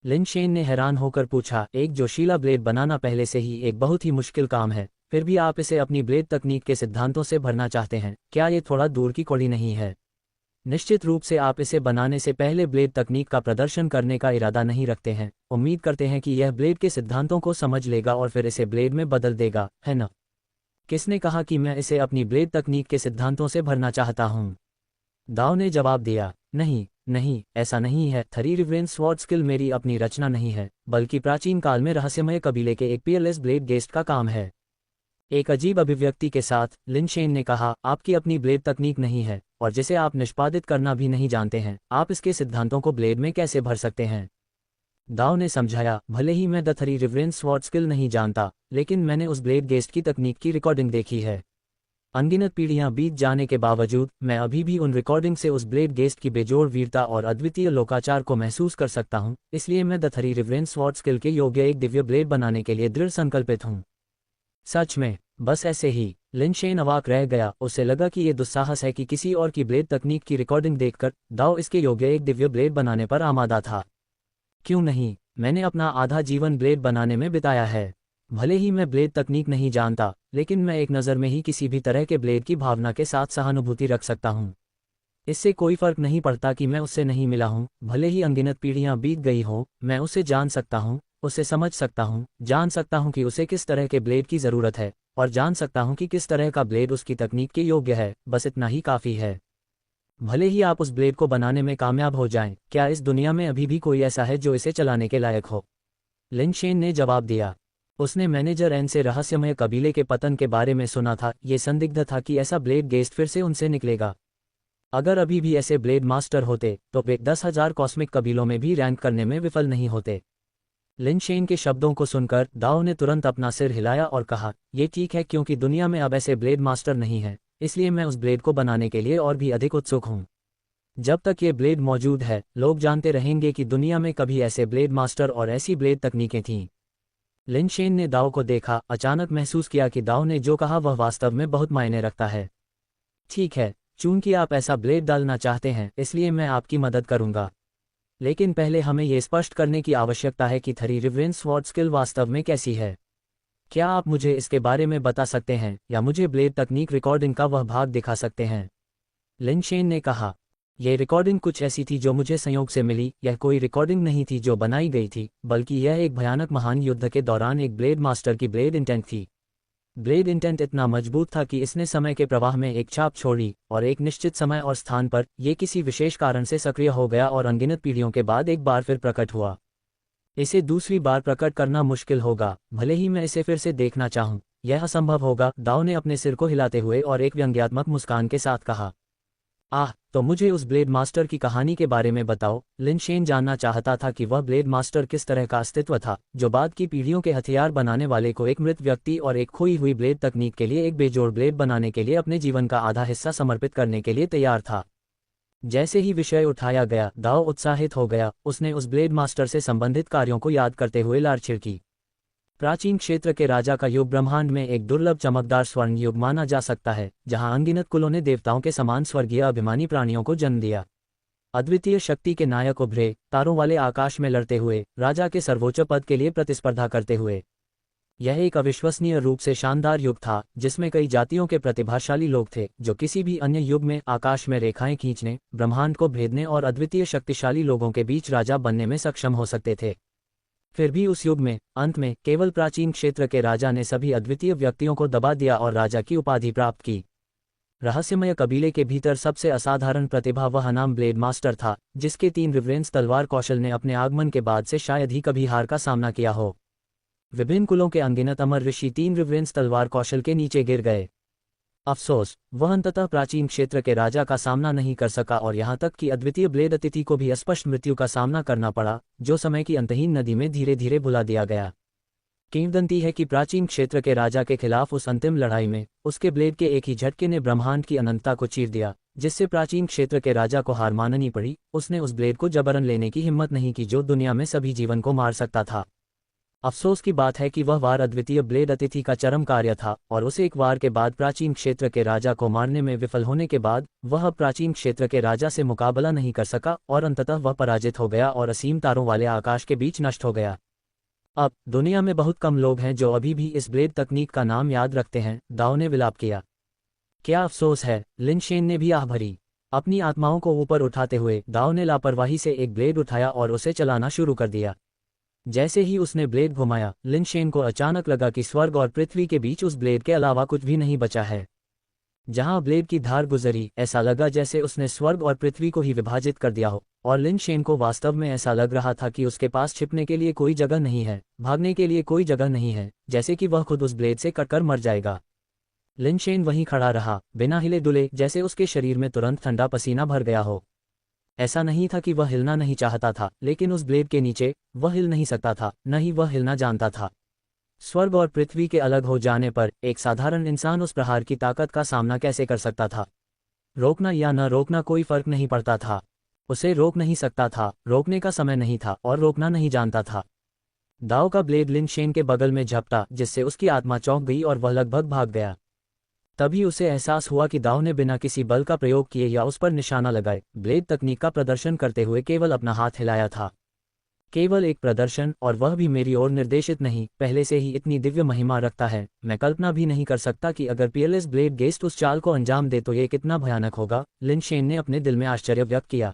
लिन शेन ने हैरान होकर पूछा, एक जोशीला ब्लेड बनाना पहले से ही एक बहुत ही मुश्किल काम है, फिर भी आप इसे अपनी ब्लेड तकनीक के सिद्धांतों से भरना चाहते हैं, क्या ये थोड़ा दूर की कौड़ी नहीं है? निश्चित रूप से आप इसे बनाने से पहले ब्लेड तकनीक का प्रदर्शन करने का इरादा नहीं रखते हैं, उम्मीद करते हैं कि यह ब्लेड के सिद्धांतों को समझ लेगा और फिर इसे ब्लेड में बदल देगा, है न? किसने कहा कि मैं इसे अपनी ब्लेड तकनीक के सिद्धांतों से भरना चाहता हूँ? दाओ ने जवाब दिया, नहीं नहीं, ऐसा नहीं है। 3 रिवरेंस स्वॉर्ड स्किल मेरी अपनी रचना नहीं है, बल्कि प्राचीन काल में रहस्यमय कबीले के एक पीयरलेस ब्लेड गेस्ट का काम है। एक अजीब अभिव्यक्ति के साथ लिन शेन ने कहा, आपकी अपनी ब्लेड तकनीक नहीं है और जिसे आप निष्पादित करना भी नहीं जानते हैं, आप इसके सिद्धांतों को ब्लेड में कैसे भर सकते हैं? दाओ ने समझाया, भले ही मैं द 3 रिवरेंस स्वॉर्ड स्किल नहीं जानता, लेकिन मैंने उस ब्लेड गेस्ट की तकनीक की रिकॉर्डिंग देखी है। अनगिनत पीढ़ियां बीत जाने के बावजूद मैं अभी भी उन रिकॉर्डिंग से उस ब्लेड गेस्ट की बेजोड़ वीरता और अद्वितीय लोकाचार को महसूस कर सकता हूं, इसलिए मैं द 3 रिवरेंस स्वॉर्ड स्किल के योग्य एक दिव्य ब्लेड बनाने के लिए दृढ़ संकल्पित हूं। सच में? बस ऐसे ही? लिन शेन अवाक रह गया, उसे लगा कि ये दुस्साहस है कि किसी और की ब्लेड तकनीक की रिकॉर्डिंग देखकर दाओ इसके योग्य एक दिव्य ब्लेड बनाने पर आमादा था। क्यों नहीं, मैंने अपना आधा जीवन ब्लेड बनाने में बिताया है। भले ही मैं ब्लेड तकनीक नहीं जानता, लेकिन मैं एक नज़र में ही किसी भी तरह के ब्लेड की भावना के साथ सहानुभूति रख सकता हूँ। इससे कोई फर्क नहीं पड़ता कि मैं उससे नहीं मिला हूँ, भले ही अनगिनत पीढ़ियां बीत गई हों, मैं उसे जान सकता हूँ, उसे समझ सकता हूँ, जान सकता हूँ कि उसे किस तरह के ब्लेड की ज़रूरत है, और जान सकता हूँ कि किस तरह का ब्लेड उसकी तकनीक के योग्य है। बस इतना ही काफ़ी है। भले ही आप उस ब्लेड को बनाने में कामयाब हो जाएं, क्या इस दुनिया में अभी भी कोई ऐसा है जो इसे चलाने के लायक हो? लिन शेन ने जवाब दिया। उसने मैनेजर एन से रहस्यमय कबीले के पतन के बारे में सुना था, ये संदिग्ध था कि ऐसा ब्लेड गेस्ट फिर से उनसे निकलेगा। अगर अभी भी ऐसे ब्लेड मास्टर होते तो वे 10,000 कॉस्मिक कबीलों में भी रैंक करने में विफल नहीं होते। लिन शेन के शब्दों को सुनकर दाओ ने तुरंत अपना सिर हिलाया और कहा, ये ठीक है, क्योंकि दुनिया में अब ऐसे ब्लेड मास्टर नहीं है, इसलिए मैं उस ब्लेड को बनाने के लिए और भी अधिक उत्सुक हूँ। जब तक ये ब्लेड मौजूद है, लोग जानते रहेंगे कि दुनिया में कभी ऐसे ब्लेड मास्टर और ऐसी ब्लेड तकनीकें थीं। लिन शेन ने दाओ को देखा, अचानक महसूस किया कि दाओ ने जो कहा वह वास्तव में बहुत मायने रखता है। ठीक है, चूंकि आप ऐसा ब्लेड डालना चाहते हैं, इसलिए मैं आपकी मदद करूंगा। लेकिन पहले हमें ये स्पष्ट करने की आवश्यकता है कि थ्री रिवरेंस स्वॉर्ड स्किल वास्तव में कैसी है। क्या आप मुझे इसके बारे में बता सकते हैं या मुझे ब्लेड तकनीक रिकॉर्डिंग का वह भाग दिखा सकते हैं? लिन शेन ने कहा, यह रिकॉर्डिंग कुछ ऐसी थी जो मुझे संयोग से मिली। यह कोई रिकॉर्डिंग नहीं थी जो बनाई गई थी, बल्कि यह एक भयानक महान युद्ध के दौरान एक ब्लेड मास्टर की ब्लेड इंटेंट थी। ब्लेड इंटेंट इतना मजबूत था कि इसने समय के प्रवाह में एक छाप छोड़ी, और एक निश्चित समय और स्थान पर यह किसी विशेष कारण से सक्रिय हो गया और अनगिनत पीढ़ियों के बाद एक बार फिर प्रकट हुआ। इसे दूसरी बार प्रकट करना मुश्किल होगा, भले ही मैं इसे फिर से देखना चाहूं। यह असंभव होगा, दाओ ने अपने सिर को हिलाते हुए और एक व्यंग्यात्मक मुस्कान के साथ कहा। तो मुझे उस ब्लेड मास्टर की कहानी के बारे में बताओ। लिन शेन जानना चाहता था कि वह ब्लेड मास्टर किस तरह का अस्तित्व था, जो बाद की पीढ़ियों के हथियार बनाने वाले को एक मृत व्यक्ति और एक खोई हुई ब्लेड तकनीक के लिए एक बेजोड़ ब्लेड बनाने के लिए अपने जीवन का आधा हिस्सा समर्पित करने के लिए तैयार था। जैसे ही विषय उठाया गया, दाओ उत्साहित हो गया। उसने उस ब्लेड मास्टर से संबंधित कार्यों को याद करते हुए लार छिड़की। प्राचीन क्षेत्र के राजा का युग ब्रह्मांड में एक दुर्लभ चमकदार स्वर्ण युग माना जा सकता है, जहां अनगिनत कुलों ने देवताओं के समान स्वर्गीय अभिमानी प्राणियों को जन्म दिया। अद्वितीय शक्ति के नायक उभरे, तारों वाले आकाश में लड़ते हुए, राजा के सर्वोच्च पद के लिए प्रतिस्पर्धा करते हुए। यह एक अविश्वसनीय रूप से शानदार युग था, जिसमें कई जातियों के प्रतिभाशाली लोग थे, जो किसी भी अन्य युग में आकाश में रेखाएं खींचने, ब्रह्मांड को भेदने और अद्वितीय शक्तिशाली लोगों के बीच राजा बनने में सक्षम हो सकते थे। फिर भी उस युग में, अंत में, केवल प्राचीन क्षेत्र के राजा ने सभी अद्वितीय व्यक्तियों को दबा दिया और राजा की उपाधि प्राप्त की। रहस्यमय कबीले के भीतर सबसे असाधारण प्रतिभा वह अनाम ब्लेड मास्टर था, जिसके 3 रिवरेंस तलवार कौशल ने अपने आगमन के बाद से शायद ही कभी हार का सामना किया हो। विभिन्न कुलों के अनगिनत अमर ऋषि 3 रिवरेंस तलवार कौशल के नीचे गिर गए। अफसोस, वह अंततः प्राचीन क्षेत्र के राजा का सामना नहीं कर सका और यहाँ तक कि अद्वितीय ब्लेड अतिथि को भी अस्पष्ट मृत्यु का सामना करना पड़ा, जो समय की अंतहीन नदी में धीरे धीरे भुला दिया गया। किंवदंती है कि प्राचीन क्षेत्र के राजा के खिलाफ उस अंतिम लड़ाई में उसके ब्लेड के एक ही झटके ने ब्रह्मांड की अनंतता को चीर दिया, जिससे प्राचीन क्षेत्र के राजा को हार माननी पड़ी। उसने उस ब्लेड को जबरन लेने की हिम्मत नहीं की जो दुनिया में सभी जीवन को मार सकता था। अफसोस की बात है कि वह वार अद्वितीय ब्लेड अतिथि का चरम कार्य था, और उस एक वार के बाद प्राचीन क्षेत्र के राजा को मारने में विफल होने के बाद वह प्राचीन क्षेत्र के राजा से मुकाबला नहीं कर सका और अंततः वह पराजित हो गया और असीम तारों वाले आकाश के बीच नष्ट हो गया। अब दुनिया में बहुत कम लोग हैं जो अभी भी इस ब्लेड तकनीक का नाम याद रखते हैं, दाओ ने विलाप किया। क्या अफसोस है, लिन शेन ने भी आह भरी। अपनी आत्माओं को ऊपर उठाते हुए दाओ ने लापरवाही से एक ब्लेड उठाया और उसे चलाना शुरू कर दिया। जैसे ही उसने ब्लेड घुमाया, लिन शेन को अचानक लगा कि स्वर्ग और पृथ्वी के बीच उस ब्लेड के अलावा कुछ भी नहीं बचा है। जहां ब्लेड की धार गुजरी, ऐसा लगा जैसे उसने स्वर्ग और पृथ्वी को ही विभाजित कर दिया हो, और लिन शेन को वास्तव में ऐसा लग रहा था कि उसके पास छिपने के लिए कोई जगह नहीं है, भागने के लिए कोई जगह नहीं है, जैसे कि वह खुद उस ब्लेड से कटकर मर जाएगा। लिन शेन वहीं खड़ा रहा, बिना हिले डुले, जैसे उसके शरीर में तुरंत ठंडा पसीना भर गया हो। ऐसा नहीं था कि वह हिलना नहीं चाहता था, लेकिन उस ब्लेड के नीचे वह हिल नहीं सकता था, न ही वह हिलना जानता था। स्वर्ग और पृथ्वी के अलग हो जाने पर एक साधारण इंसान उस प्रहार की ताकत का सामना कैसे कर सकता था? रोकना या न रोकना कोई फर्क नहीं पड़ता था। उसे रोक नहीं सकता था, रोकने का समय नहीं था, और रोकना नहीं जानता था। दाओ का ब्लेड लिन शेन के बगल में झपटा, जिससे उसकी आत्मा चौंक गई और वह लगभग भाग गया। तभी उसे एहसास हुआ कि दाओ ने बिना किसी बल का प्रयोग किए या उस पर निशाना लगाए ब्लेड तकनीक का प्रदर्शन करते हुए केवल अपना हाथ हिलाया था। केवल एक प्रदर्शन, और वह भी मेरी ओर निर्देशित नहीं, पहले से ही इतनी दिव्य महिमा रखता है। मैं कल्पना भी नहीं कर सकता कि अगर पीएलएस ब्लेड गेस्ट उस चाल को अंजाम दे तो ये कितना भयानक होगा, लिन शेन ने अपने दिल में आश्चर्य व्यक्त किया।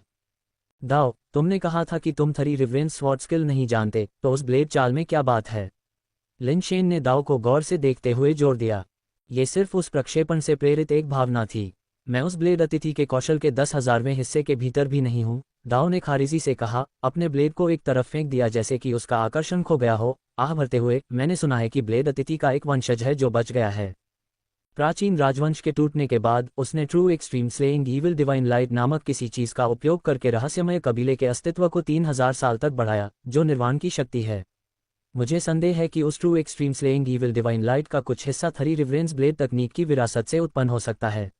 दाओ, तुमने कहा था कि तुम थ्री रिवरेंस स्वॉर्ड स्किल नहीं जानते, तो उस ब्लेड चाल में क्या बात है? लिन शेन ने दाओ को गौर से देखते हुए जोर दिया। ये सिर्फ उस प्रक्षेपण से प्रेरित एक भावना थी। मैं उस ब्लेड अतिथि के कौशल के 10,000वें हिस्से के भीतर भी नहीं हूँ, दाओ ने खारिजी से कहा, अपने ब्लेड को एक तरफ फेंक दिया जैसे कि उसका आकर्षण खो गया हो। आह भरते हुए, मैंने सुना है कि ब्लेड अतिथि का एक वंशज है जो बच गया है। प्राचीन राजवंश के टूटने के बाद उसने true extreme slaying evil divine light नामक किसी चीज का उपयोग करके रहस्यमय कबीले के अस्तित्व को 3000 साल तक बढ़ाया, जो निर्वाण की शक्ति है। मुझे संदेह है कि उस true extreme slaying evil divine light का कुछ हिस्सा थ्री रिवरेंस ब्लेड तकनीक की विरासत से उत्पन्न हो सकता है।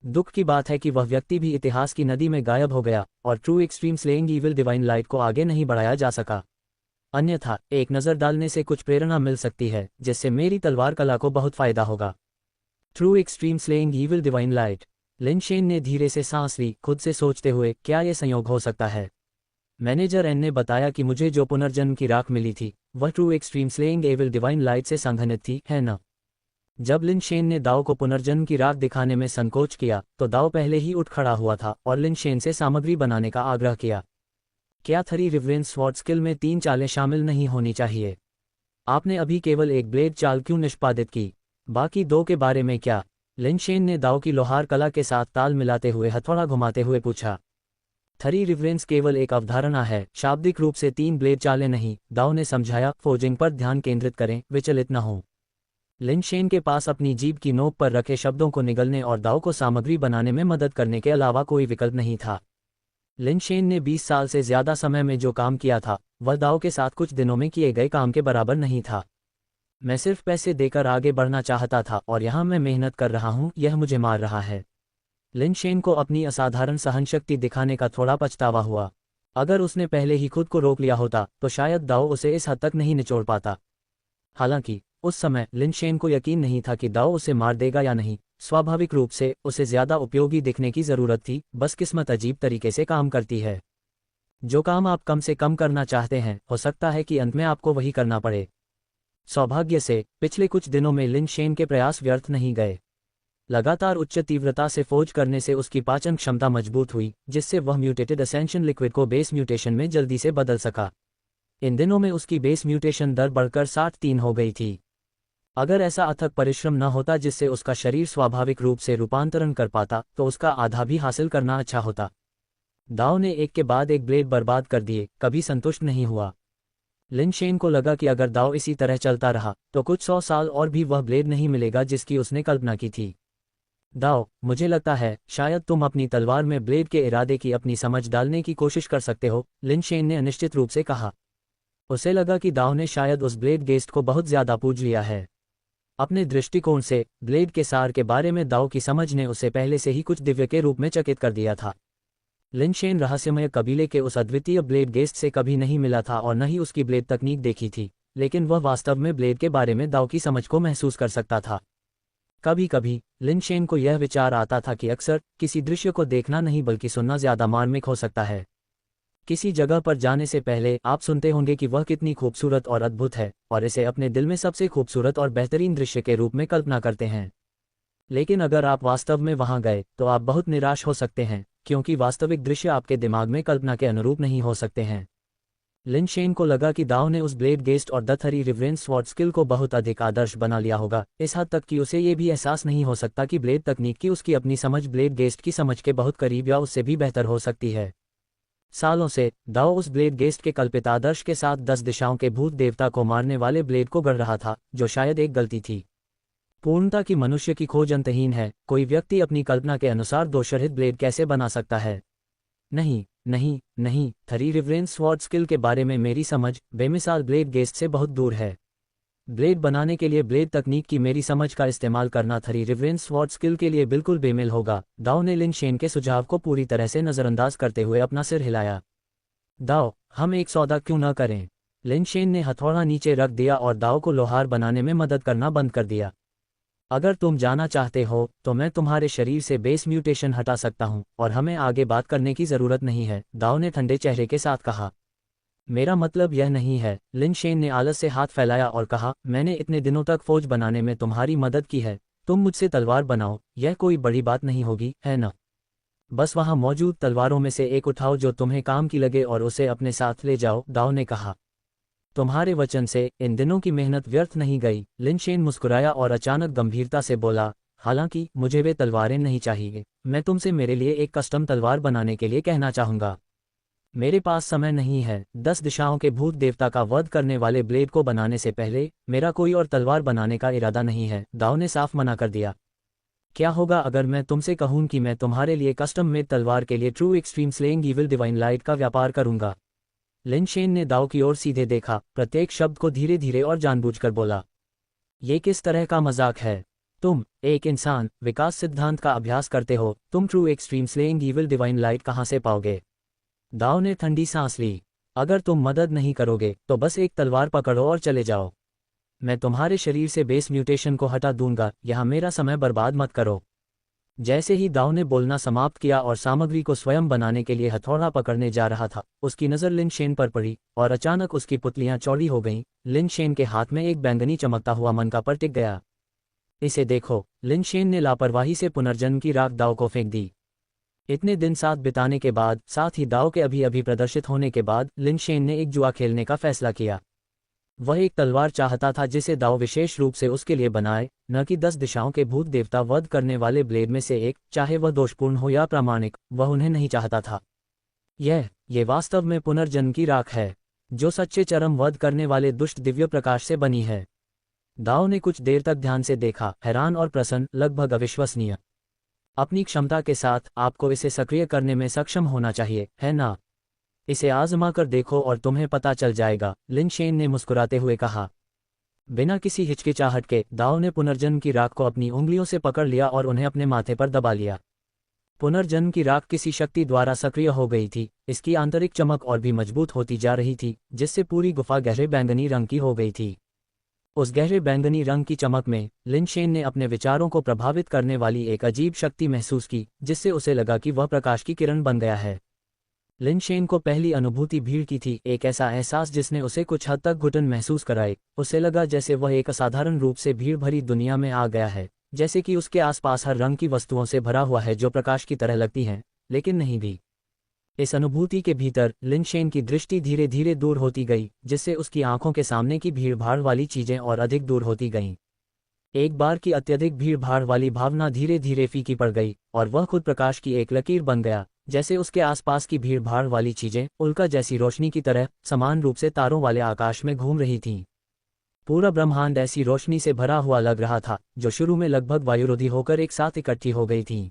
दुख की बात है कि वह व्यक्ति भी इतिहास की नदी में गायब हो गया और true extreme slaying evil divine light को आगे नहीं बढ़ाया जा सका। अन्यथा एक नज़र डालने से कुछ प्रेरणा मिल सकती है, जिससे मेरी तलवार कला को बहुत फायदा होगा। True extreme slaying evil divine light. Lin Shen ने धीरे से सांस ली, खुद से सोचते हुए, क्या यह संयोग हो सकता है? मैनेजर एन ने बताया कि मुझे जो पुनर्जन्म की राख मिली थी वह true extreme slaying evil divine light से संघनित थी, है ना? जब लिन शेन ने दाओ को पुनर्जन्म की राख दिखाने में संकोच किया तो दाओ पहले ही उठ खड़ा हुआ था और लिन शेन से सामग्री बनाने का आग्रह किया। क्या थ्री रिवरेंस स्वॉर्ड स्किल में 3 चालें शामिल नहीं होनी चाहिए? आपने अभी केवल एक ब्लेड चाल क्यों निष्पादित की? बाकी 2 के बारे में क्या? लिन शेन ने दाओ की लोहार कला के साथ ताल मिलाते हुए हथौड़ा घुमाते हुए पूछा। थ्री रिवरेंस केवल एक अवधारणा है, शाब्दिक रूप से 3 ब्लेड चालें नहीं, दाओ ने समझाया। फोर्जिंग पर ध्यान केंद्रित करें, विचलित न हों। लिन शेन के पास अपनी जीभ की नोक पर रखे शब्दों को निगलने और दाओ को सामग्री बनाने में मदद करने के अलावा कोई विकल्प नहीं था। लिन शेन ने 20 साल से ज्यादा समय में जो काम किया था वह दाओ के साथ कुछ दिनों में किए गए काम के बराबर नहीं था। मैं सिर्फ पैसे देकर आगे बढ़ना चाहता था और यहाँ मैं मेहनत कर रहा हूँ, यह मुझे मार रहा है। लिन शेन को अपनी असाधारण सहनशक्ति दिखाने का थोड़ा पछतावा हुआ। अगर उसने पहले ही खुद को रोक लिया होता तो शायद दाओ उसे इस हद तक नहीं निचोड़ पाता। हालांकि उस समय लिन शेन को यकीन नहीं था कि दाओ उसे मार देगा या नहीं। स्वाभाविक रूप से उसे ज्यादा उपयोगी दिखने की जरूरत थी, बस किस्मत अजीब तरीके से काम करती है। जो काम आप कम से कम करना चाहते हैं, हो सकता है कि अंत में आपको वही करना पड़े। सौभाग्य से पिछले कुछ दिनों में लिन शेन के प्रयास व्यर्थ नहीं गए। लगातार उच्च तीव्रता से फोज करने से उसकी पाचन क्षमता मजबूत हुई, जिससे वह म्यूटेटेड असेंशन लिक्विड को बेस म्यूटेशन में जल्दी से बदल सका। इन दिनों में उसकी बेस म्यूटेशन दर बढ़कर 63 हो गई थी। अगर ऐसा अथक परिश्रम न होता जिससे उसका शरीर स्वाभाविक रूप से रूपांतरण कर पाता, तो उसका आधा भी हासिल करना अच्छा होता। दाओ ने एक के बाद एक ब्लेड बर्बाद कर दिए, कभी संतुष्ट नहीं हुआ। लिन शेन को लगा कि अगर दाओ इसी तरह चलता रहा तो कुछ 100 साल और भी वह ब्लेड नहीं मिलेगा जिसकी उसने कल्पना की थी। दाओ, मुझे लगता है शायद तुम अपनी तलवार में ब्लेड के इरादे की अपनी समझ डालने की कोशिश कर सकते हो, लिन शेन ने अनिश्चित रूप से कहा। उसे लगा कि दाओ ने शायद उस ब्लेड गेस्ट को बहुत ज्यादा पूज लिया है। अपने दृष्टिकोण से ब्लेड के सार के बारे में दाओ की समझ ने उसे पहले से ही कुछ दिव्य के रूप में चकित कर दिया था। लिन शेन रहस्यमय कबीले के उस अद्वितीय ब्लेड गेस्ट से कभी नहीं मिला था और न ही उसकी ब्लेड तकनीक देखी थी, लेकिन वह वास्तव में ब्लेड के बारे में दाओ की समझ को महसूस कर सकता था। कभी कभी लिन शेन को यह विचार आता था कि अक्सर किसी दृश्य को देखना नहीं बल्कि सुनना ज्यादा मार्मिक हो सकता है। किसी जगह पर जाने से पहले आप सुनते होंगे कि वह कितनी खूबसूरत और अद्भुत है, और इसे अपने दिल में सबसे खूबसूरत और बेहतरीन दृश्य के रूप में कल्पना करते हैं। लेकिन अगर आप वास्तव में वहां गए तो आप बहुत निराश हो सकते हैं, क्योंकि वास्तविक दृश्य आपके दिमाग में कल्पना के अनुरूप नहीं हो सकते हैं। लिन शेन को लगा कि दाओ ने उस ब्लेड गेस्ट और the three reverence sword skill को बहुत अधिक आदर्श बना लिया होगा, इस हद तक कि उसे ये भी एहसास नहीं हो सकता कि ब्लेड तकनीक की उसकी अपनी समझ ब्लेड गेस्ट की समझ के बहुत करीब या उससे भी बेहतर हो सकती है। सालों से दाओ उस ब्लेड गेस्ट के कल्पित आदर्श के साथ 10 दिशाओं के भूत देवता को मारने वाले ब्लेड को गढ़ रहा था, जो शायद एक गलती थी। पूर्णता की मनुष्य की खोज अंतहीन है। कोई व्यक्ति अपनी कल्पना के अनुसार दोषरहित ब्लेड कैसे बना सकता है? नहीं नहीं नहीं, थ्री रिवरेंस स्वॉर्ड स्किल के बारे में मेरी समझ बेमिसाल ब्लेड गेस्ट से बहुत दूर है। ब्लेड बनाने के लिए ब्लेड तकनीक की मेरी समझ का इस्तेमाल करना थ्री रिवरेंस स्वॉर्ड स्किल के लिए बिल्कुल बेमेल होगा। दाओ ने लिन शेन के सुझाव को पूरी तरह से नजरअंदाज करते हुए अपना सिर हिलाया। दाओ, हम एक सौदा क्यों न करें? लिन शेन ने हथौड़ा नीचे रख दिया और दाओ को लोहार बनाने में मदद करना बंद कर दिया। अगर तुम जाना चाहते हो तो मैं तुम्हारे शरीर से बेस म्यूटेशन हटा सकता हूं और हमें आगे बात करने की जरूरत नहीं है, दाओ ने ठंडे चेहरे के साथ कहा। मेरा मतलब यह नहीं है, लिन शेन ने आलस से हाथ फैलाया और कहा, मैंने इतने दिनों तक फौज बनाने में तुम्हारी मदद की है, तुम मुझसे तलवार बनाओ, यह कोई बड़ी बात नहीं होगी, है ना? बस वहां मौजूद तलवारों में से एक उठाओ जो तुम्हें काम की लगे और उसे अपने साथ ले जाओ, दाओ ने कहा। तुम्हारे वचन से इन दिनों की मेहनत व्यर्थ नहीं गई। लिन शेन मुस्कुराया और अचानक गंभीरता से बोला, हालांकि मुझे वे तलवारें नहीं चाहिए, मैं तुमसे मेरे लिए एक कस्टम तलवार बनाने के लिए कहना चाहूंगा। मेरे पास समय नहीं है। 10 दिशाओं के भूत देवता का वध करने वाले ब्लेड को बनाने से पहले मेरा कोई और तलवार बनाने का इरादा नहीं है, दाओ ने साफ मना कर दिया। क्या होगा अगर मैं तुमसे कहूं कि मैं तुम्हारे लिए कस्टम मेड तलवार के लिए true extreme slaying evil divine light का व्यापार करूंगा? लिन शेन ने दाओ की ओर सीधे देखा, प्रत्येक शब्द को धीरे धीरे और जानबूझकर बोला। ये किस तरह का मजाक है? तुम एक इंसान विकास सिद्धांत का अभ्यास करते हो, तुम true extreme slaying evil divine light कहां से पाओगे? दाओ ने ठंडी सांस ली। अगर तुम मदद नहीं करोगे तो बस एक तलवार पकड़ो और चले जाओ। मैं तुम्हारे शरीर से बेस म्यूटेशन को हटा दूंगा, यहां मेरा समय बर्बाद मत करो। जैसे ही दाव ने बोलना समाप्त किया और सामग्री को स्वयं बनाने के लिए हथौड़ा पकड़ने जा रहा था, उसकी नज़र लिन शेन पर पड़ी और अचानक उसकी पुतलियां चौड़ी हो गईं। लिन शेन के हाथ में एक बैंगनी चमकता हुआ मनका पर टिक गया। इसे देखो, लिन शेन ने लापरवाही से पुनर्जन्म की राख दाव को फेंक दी। इतने दिन साथ बिताने के बाद, साथ ही दाव के अभी अभी प्रदर्शित होने के बाद, लिन शेन ने एक जुआ खेलने का फैसला किया। वह एक तलवार चाहता था जिसे दाव विशेष रूप से उसके लिए बनाए, न कि 10 दिशाओं के भूत देवता वध करने वाले ब्लेड में से एक, चाहे वह दोषपूर्ण हो या प्रामाणिक, वह उन्हें नहीं चाहता था। ये वास्तव में पुनर्जन्म की राख है, जो सच्चे चरम वध करने वाले दुष्ट दिव्य प्रकाश से बनी है। दाव ने कुछ देर तक ध्यान से देखा, हैरान और प्रसन्न, लगभग अविश्वसनीय। अपनी क्षमता के साथ आपको इसे सक्रिय करने में सक्षम होना चाहिए, है ना? इसे आजमा कर देखो और तुम्हें पता चल जाएगा, लिन शेन ने मुस्कुराते हुए कहा। बिना किसी हिचकिचाहट के दाव ने पुनर्जन्म की राख को अपनी उंगलियों से पकड़ लिया और उन्हें अपने माथे पर दबा लिया। पुनर्जन्म की राख किसी शक्ति द्वारा सक्रिय हो गई थी। इसकी आंतरिक चमक और भी मजबूत होती जा रही थी, जिससे पूरी गुफा गहरे बैंगनी रंग की हो गई थी। उस गहरे बैंगनी रंग की चमक में लिन शेन ने अपने विचारों को प्रभावित करने वाली एक अजीब शक्ति महसूस की, जिससे उसे लगा कि वह प्रकाश की किरण बन गया है। लिन शेन को पहली अनुभूति भीड़ की थी, एक ऐसा एहसास जिसने उसे कुछ हद तक घुटन महसूस कराई। उसे लगा जैसे वह एक असाधारण रूप से भीड़ भरी दुनिया में आ गया है, जैसे कि उसके आसपास हर रंग की वस्तुओं से भरा हुआ है जो प्रकाश की तरह लगती हैं, लेकिन नहीं भी। इस अनुभूति के भीतर लिन शेन की दृष्टि धीरे धीरे दूर होती गई, जिससे उसकी आंखों के सामने की भीड़भाड़ वाली चीजें और अधिक दूर होती गईं। एक बार की अत्यधिक भीड़भाड़ वाली भावना धीरे धीरे फीकी पड़ गई और वह खुद प्रकाश की एक लकीर बन गया, जैसे उसके आसपास की भीड़भाड़ वाली चीजें उल्का जैसी रोशनी की तरह समान रूप से तारों वाले आकाश में घूम रही थीं। पूरा ब्रह्मांड ऐसी रोशनी से भरा हुआ लग रहा था, जो शुरू में लगभग वायुरोधी होकर एक साथ इकट्ठी हो गई थीं।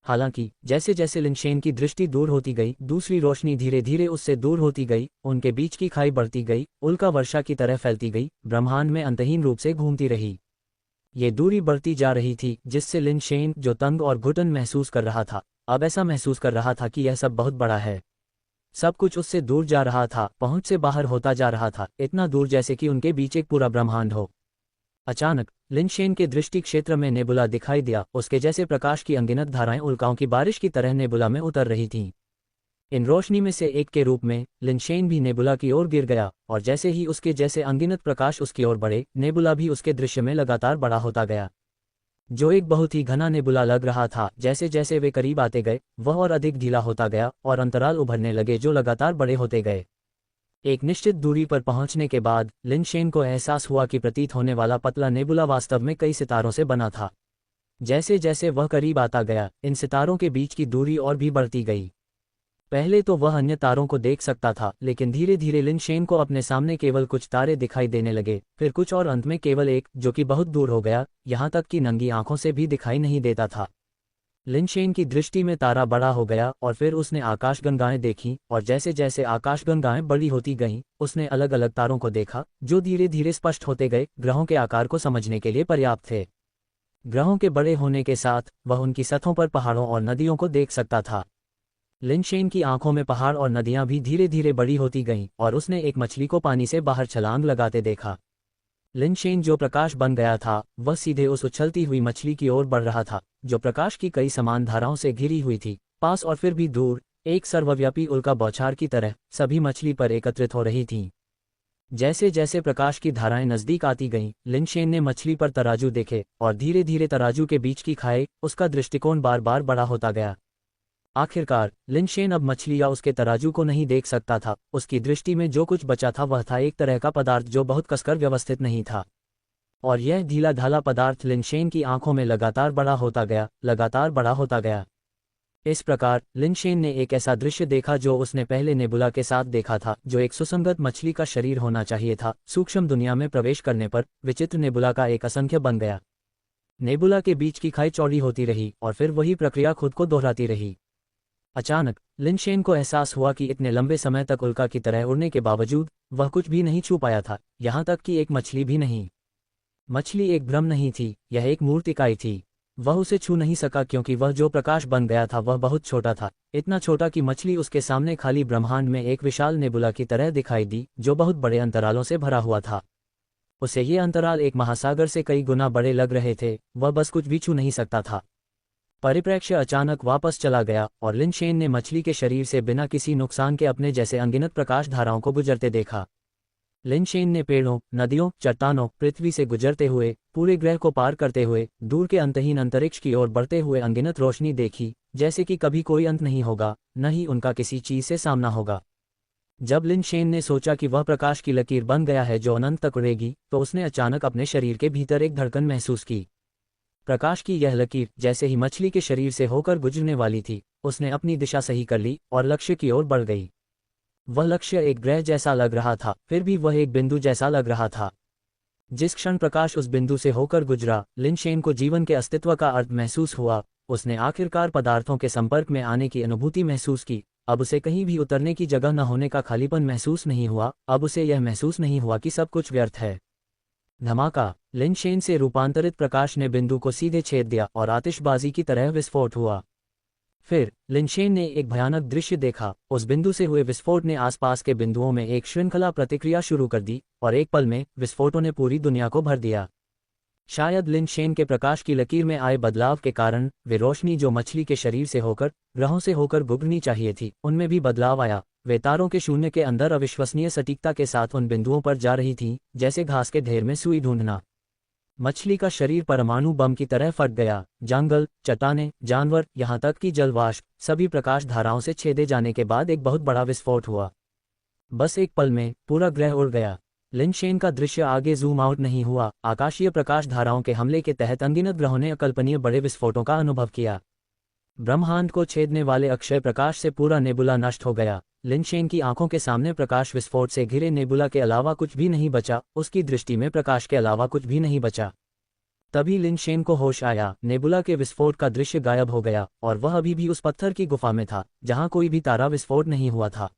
हालांकि जैसे जैसे लिन शेन की दृष्टि दूर होती गई, दूसरी रोशनी धीरे धीरे उससे दूर होती गई, उनके बीच की खाई बढ़ती गई, उल्का वर्षा की तरह फैलती गई, ब्रह्मांड में अंतहीन रूप से घूमती रही। ये दूरी बढ़ती जा रही थी, जिससे लिन शेन, जो तंग और घुटन महसूस कर रहा था, अब ऐसा महसूस कर रहा था कि यह सब बहुत बड़ा है। सब कुछ उससे दूर जा रहा था, पहुंच से बाहर होता जा रहा था, इतना दूर जैसे कि उनके बीच एक पूरा ब्रह्मांड हो। अचानक लिन शेन के दृष्टि क्षेत्र में नेबुला दिखाई दिया। उसके जैसे प्रकाश की अनगिनत धाराएं उल्काओं की बारिश की तरह नेबुला में उतर रही थीं। इन रोशनी में से एक के रूप में लिन शेन भी नेबुला की ओर गिर गया, और जैसे ही उसके जैसे अनगिनत प्रकाश उसकी ओर बढ़े, नेबुला भी उसके दृश्य में लगातार बड़ा होता गया। जो एक बहुत ही घना नेबुला लग रहा था, जैसे जैसे वे करीब आते गए, वह और अधिक ढीला होता गया और अंतराल उभरने लगे जो लगातार बड़े होते गए। एक निश्चित दूरी पर पहुंचने के बाद लिन शेन को एहसास हुआ कि प्रतीत होने वाला पतला नेबुला वास्तव में कई सितारों से बना था। जैसे जैसे वह करीब आता गया, इन सितारों के बीच की दूरी और भी बढ़ती गई। पहले तो वह अन्य तारों को देख सकता था, लेकिन धीरे धीरे लिन शेन को अपने सामने केवल कुछ तारे दिखाई देने लगे, फिर कुछ और अंत में केवल एक, जो कि बहुत दूर हो गया, यहाँ तक कि नंगी आंखों से भी दिखाई नहीं देता था। लिन शेन की दृष्टि में तारा बड़ा हो गया और फिर उसने आकाशगंगाएं देखीं, और जैसे जैसे आकाशगंगाएं बड़ी होती गईं, उसने अलग अलग तारों को देखा, जो धीरे धीरे स्पष्ट होते गए, ग्रहों के आकार को समझने के लिए पर्याप्त थे। ग्रहों के बड़े होने के साथ वह उनकी सतहों पर पहाड़ों और नदियों को देख सकता था। लिन शेन की आंखों में पहाड़ और नदियां भी धीरे धीरे बड़ी होती गईं, और उसने एक मछली को पानी से बाहर छलांग लगाते देखा। लिन शेन जो प्रकाश बन गया था, वह सीधे उस उछलती हुई मछली की ओर बढ़ रहा था, जो प्रकाश की कई समान धाराओं से घिरी हुई थी। पास और फिर भी दूर, एक सर्वव्यापी उल्का बौछार की तरह सभी मछली पर एकत्रित हो रही थीं। जैसे जैसे प्रकाश की धाराएं नजदीक आती गईं, लिन शेन ने मछली पर तराजू देखे, और धीरे धीरे तराजू के बीच की खाई, उसका दृष्टिकोण बार बार बड़ा होता गया। आखिरकार लिन शेन अब मछली या उसके तराजू को नहीं देख सकता था। उसकी दृष्टि में जो कुछ बचा था वह था एक तरह का पदार्थ जो बहुत कसकर व्यवस्थित नहीं था, और यह ढीला ढाला पदार्थ लिन शेन की आंखों में लगातार बड़ा होता गया, लगातार बड़ा होता गया। इस प्रकार लिन शेन ने एक ऐसा दृश्य देखा जो उसने पहले नेबुला के साथ देखा था, जो एक सुसंगत मछली का शरीर होना चाहिए था। सूक्ष्म दुनिया में प्रवेश करने पर विचित्र नेबुला का एक असंख्य बन गया। नेबुला के बीच की खाई चौड़ी होती रही, और फिर वही प्रक्रिया खुद को दोहराती रही। अचानक लिन शेन को एहसास हुआ कि इतने लंबे समय तक उल्का की तरह उड़ने के बावजूद वह कुछ भी नहीं छू पाया था, यहाँ तक कि एक मछली भी नहीं। मछली एक भ्रम नहीं थी, यह एक मूर्त इकाई थी। वह उसे छू नहीं सका क्योंकि वह जो प्रकाश बन गया था वह बहुत छोटा था, इतना छोटा कि मछली उसके सामने खाली ब्रह्मांड में एक विशाल नेबुला की तरह दिखाई दी, जो बहुत बड़े अंतरालों से भरा हुआ था। उसे ये अंतराल एक महासागर से कई गुना बड़े लग रहे थे, वह बस कुछ भी छू नहीं सकता था। परिप्रेक्ष्य अचानक वापस चला गया और लिन शेन ने मछली के शरीर से बिना किसी नुकसान के अपने जैसे अनगिनत प्रकाश धाराओं को गुजरते देखा। लिन शेन ने पेड़ों, नदियों, चट्टानों, पृथ्वी से गुजरते हुए, पूरे ग्रह को पार करते हुए, दूर के अंतहीन अंतरिक्ष की ओर बढ़ते हुए अनगिनत रोशनी देखी, जैसे कि कभी कोई अंत नहीं होगा, न ही उनका किसी चीज से सामना होगा। जब लिन शेन ने सोचा कि वह प्रकाश की लकीर बन गया है जो अनंत तक उड़ेगी, तो उसने अचानक अपने शरीर के भीतर एक धड़कन महसूस की। प्रकाश की यह लकीर जैसे ही मछली के शरीर से होकर गुजरने वाली थी, उसने अपनी दिशा सही कर ली और लक्ष्य की ओर बढ़ गई। वह लक्ष्य एक ग्रह जैसा लग रहा था, फिर भी वह एक बिंदु जैसा लग रहा था। जिस क्षण प्रकाश उस बिंदु से होकर गुजरा, लिन शेन को जीवन के अस्तित्व का अर्थ महसूस हुआ। उसने आखिरकार पदार्थों के संपर्क में आने की अनुभूति महसूस की। अब उसे कहीं भी उतरने की जगह न होने का खालीपन महसूस नहीं हुआ। अब उसे यह महसूस नहीं हुआ कि सब कुछ व्यर्थ है। धमाका! लिन शेन से रूपांतरित प्रकाश ने बिंदु को सीधे छेद दिया और आतिशबाजी की तरह विस्फोट हुआ। फिर लिन शेन ने एक भयानक दृश्य देखा। उस बिंदु से हुए विस्फोट ने आसपास के बिंदुओं में एक श्रृंखला प्रतिक्रिया शुरू कर दी और एक पल में विस्फोटों ने पूरी दुनिया को भर दिया। शायद लिन शेन के प्रकाश की लकीर में आए बदलाव के कारण वे रोशनी जो मछली के शरीर से होकर, ग्रहों से होकर गुजरनी चाहिए थी, उनमें भी बदलाव आया। वे तारों के शून्य के अंदर अविश्वसनीय सटीकता के साथ उन बिंदुओं पर जा रही थीं, जैसे घास के ढेर में सुई ढूंढना। मछली का शरीर परमाणु बम की तरह फट गया। जंगल, चट्टानें, जानवर, यहाँ तक कि जलवाष्प, सभी प्रकाश धाराओं से छेदे जाने के बाद एक बहुत बड़ा विस्फोट हुआ। बस एक पल में पूरा ग्रह उड़ गया। लिन शेन का दृश्य आगे जूम आउट नहीं हुआ। आकाशीय प्रकाश धाराओं के हमले के तहत अनगिनत ग्रहों ने अकल्पनीय बड़े विस्फोटों का अनुभव किया। ब्रह्मांड को छेदने वाले अक्षय प्रकाश से पूरा नेबुला नष्ट हो गया। लिन शेन की आंखों के सामने प्रकाश विस्फोट से घिरे नेबुला के अलावा कुछ भी नहीं बचा। उसकी दृष्टि में प्रकाश के अलावा कुछ भी नहीं बचा। तभी लिन शेन को होश आया। नेबुला के विस्फोट का दृश्य गायब हो गया और वह अभी भी उस पत्थर की गुफा में था, जहां कोई भी तारा विस्फोट नहीं हुआ था।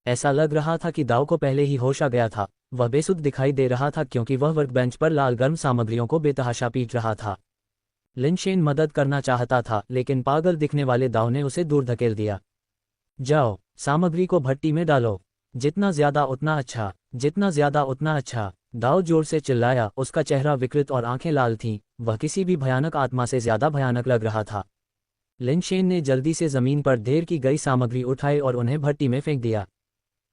ऐसा लग रहा था कि दाव को पहले ही होश आ गया था। वह बेसुध दिखाई दे रहा था क्योंकि वह वर्कबेंच पर लाल गर्म सामग्रियों को बेतहाशा पीट रहा था। लिन शेन मदद करना चाहता था, लेकिन पागल दिखने वाले दाव ने उसे दूर धकेल दिया। जाओ, सामग्री को भट्टी में डालो। जितना ज्यादा उतना अच्छा, जितना ज्यादा उतना अच्छा। दाव जोर से चिल्लाया। उसका चेहरा विकृत और आंखें लाल थीं। वह किसी भी भयानक आत्मा से ज्यादा भयानक लग रहा था। लिन शेन ने जल्दी से जमीन पर ढेर की गई सामग्री उठाई और उन्हें भट्टी में फेंक दिया।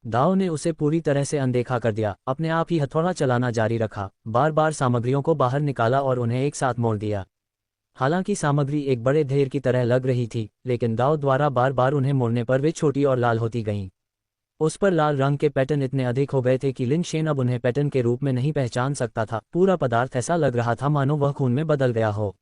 दाव ने उसे पूरी तरह से अनदेखा कर दिया। अपने आप ही हथौड़ा चलाना जारी रखा। बार बार सामग्रियों को बाहर निकाला और उन्हें एक साथ मोड़ दिया। हालांकि सामग्री एक बड़े ढेर की तरह लग रही थी, लेकिन दाव द्वारा बार बार उन्हें मोड़ने पर वे छोटी और लाल होती गईं। उस पर लाल रंग के पैटर्न इतने अधिक हो गए थे कि लिन शेन अब उन्हें पैटर्न के रूप में नहीं पहचान सकता था। पूरा पदार्थ ऐसा लग रहा था मानो वह खून में बदल गया हो।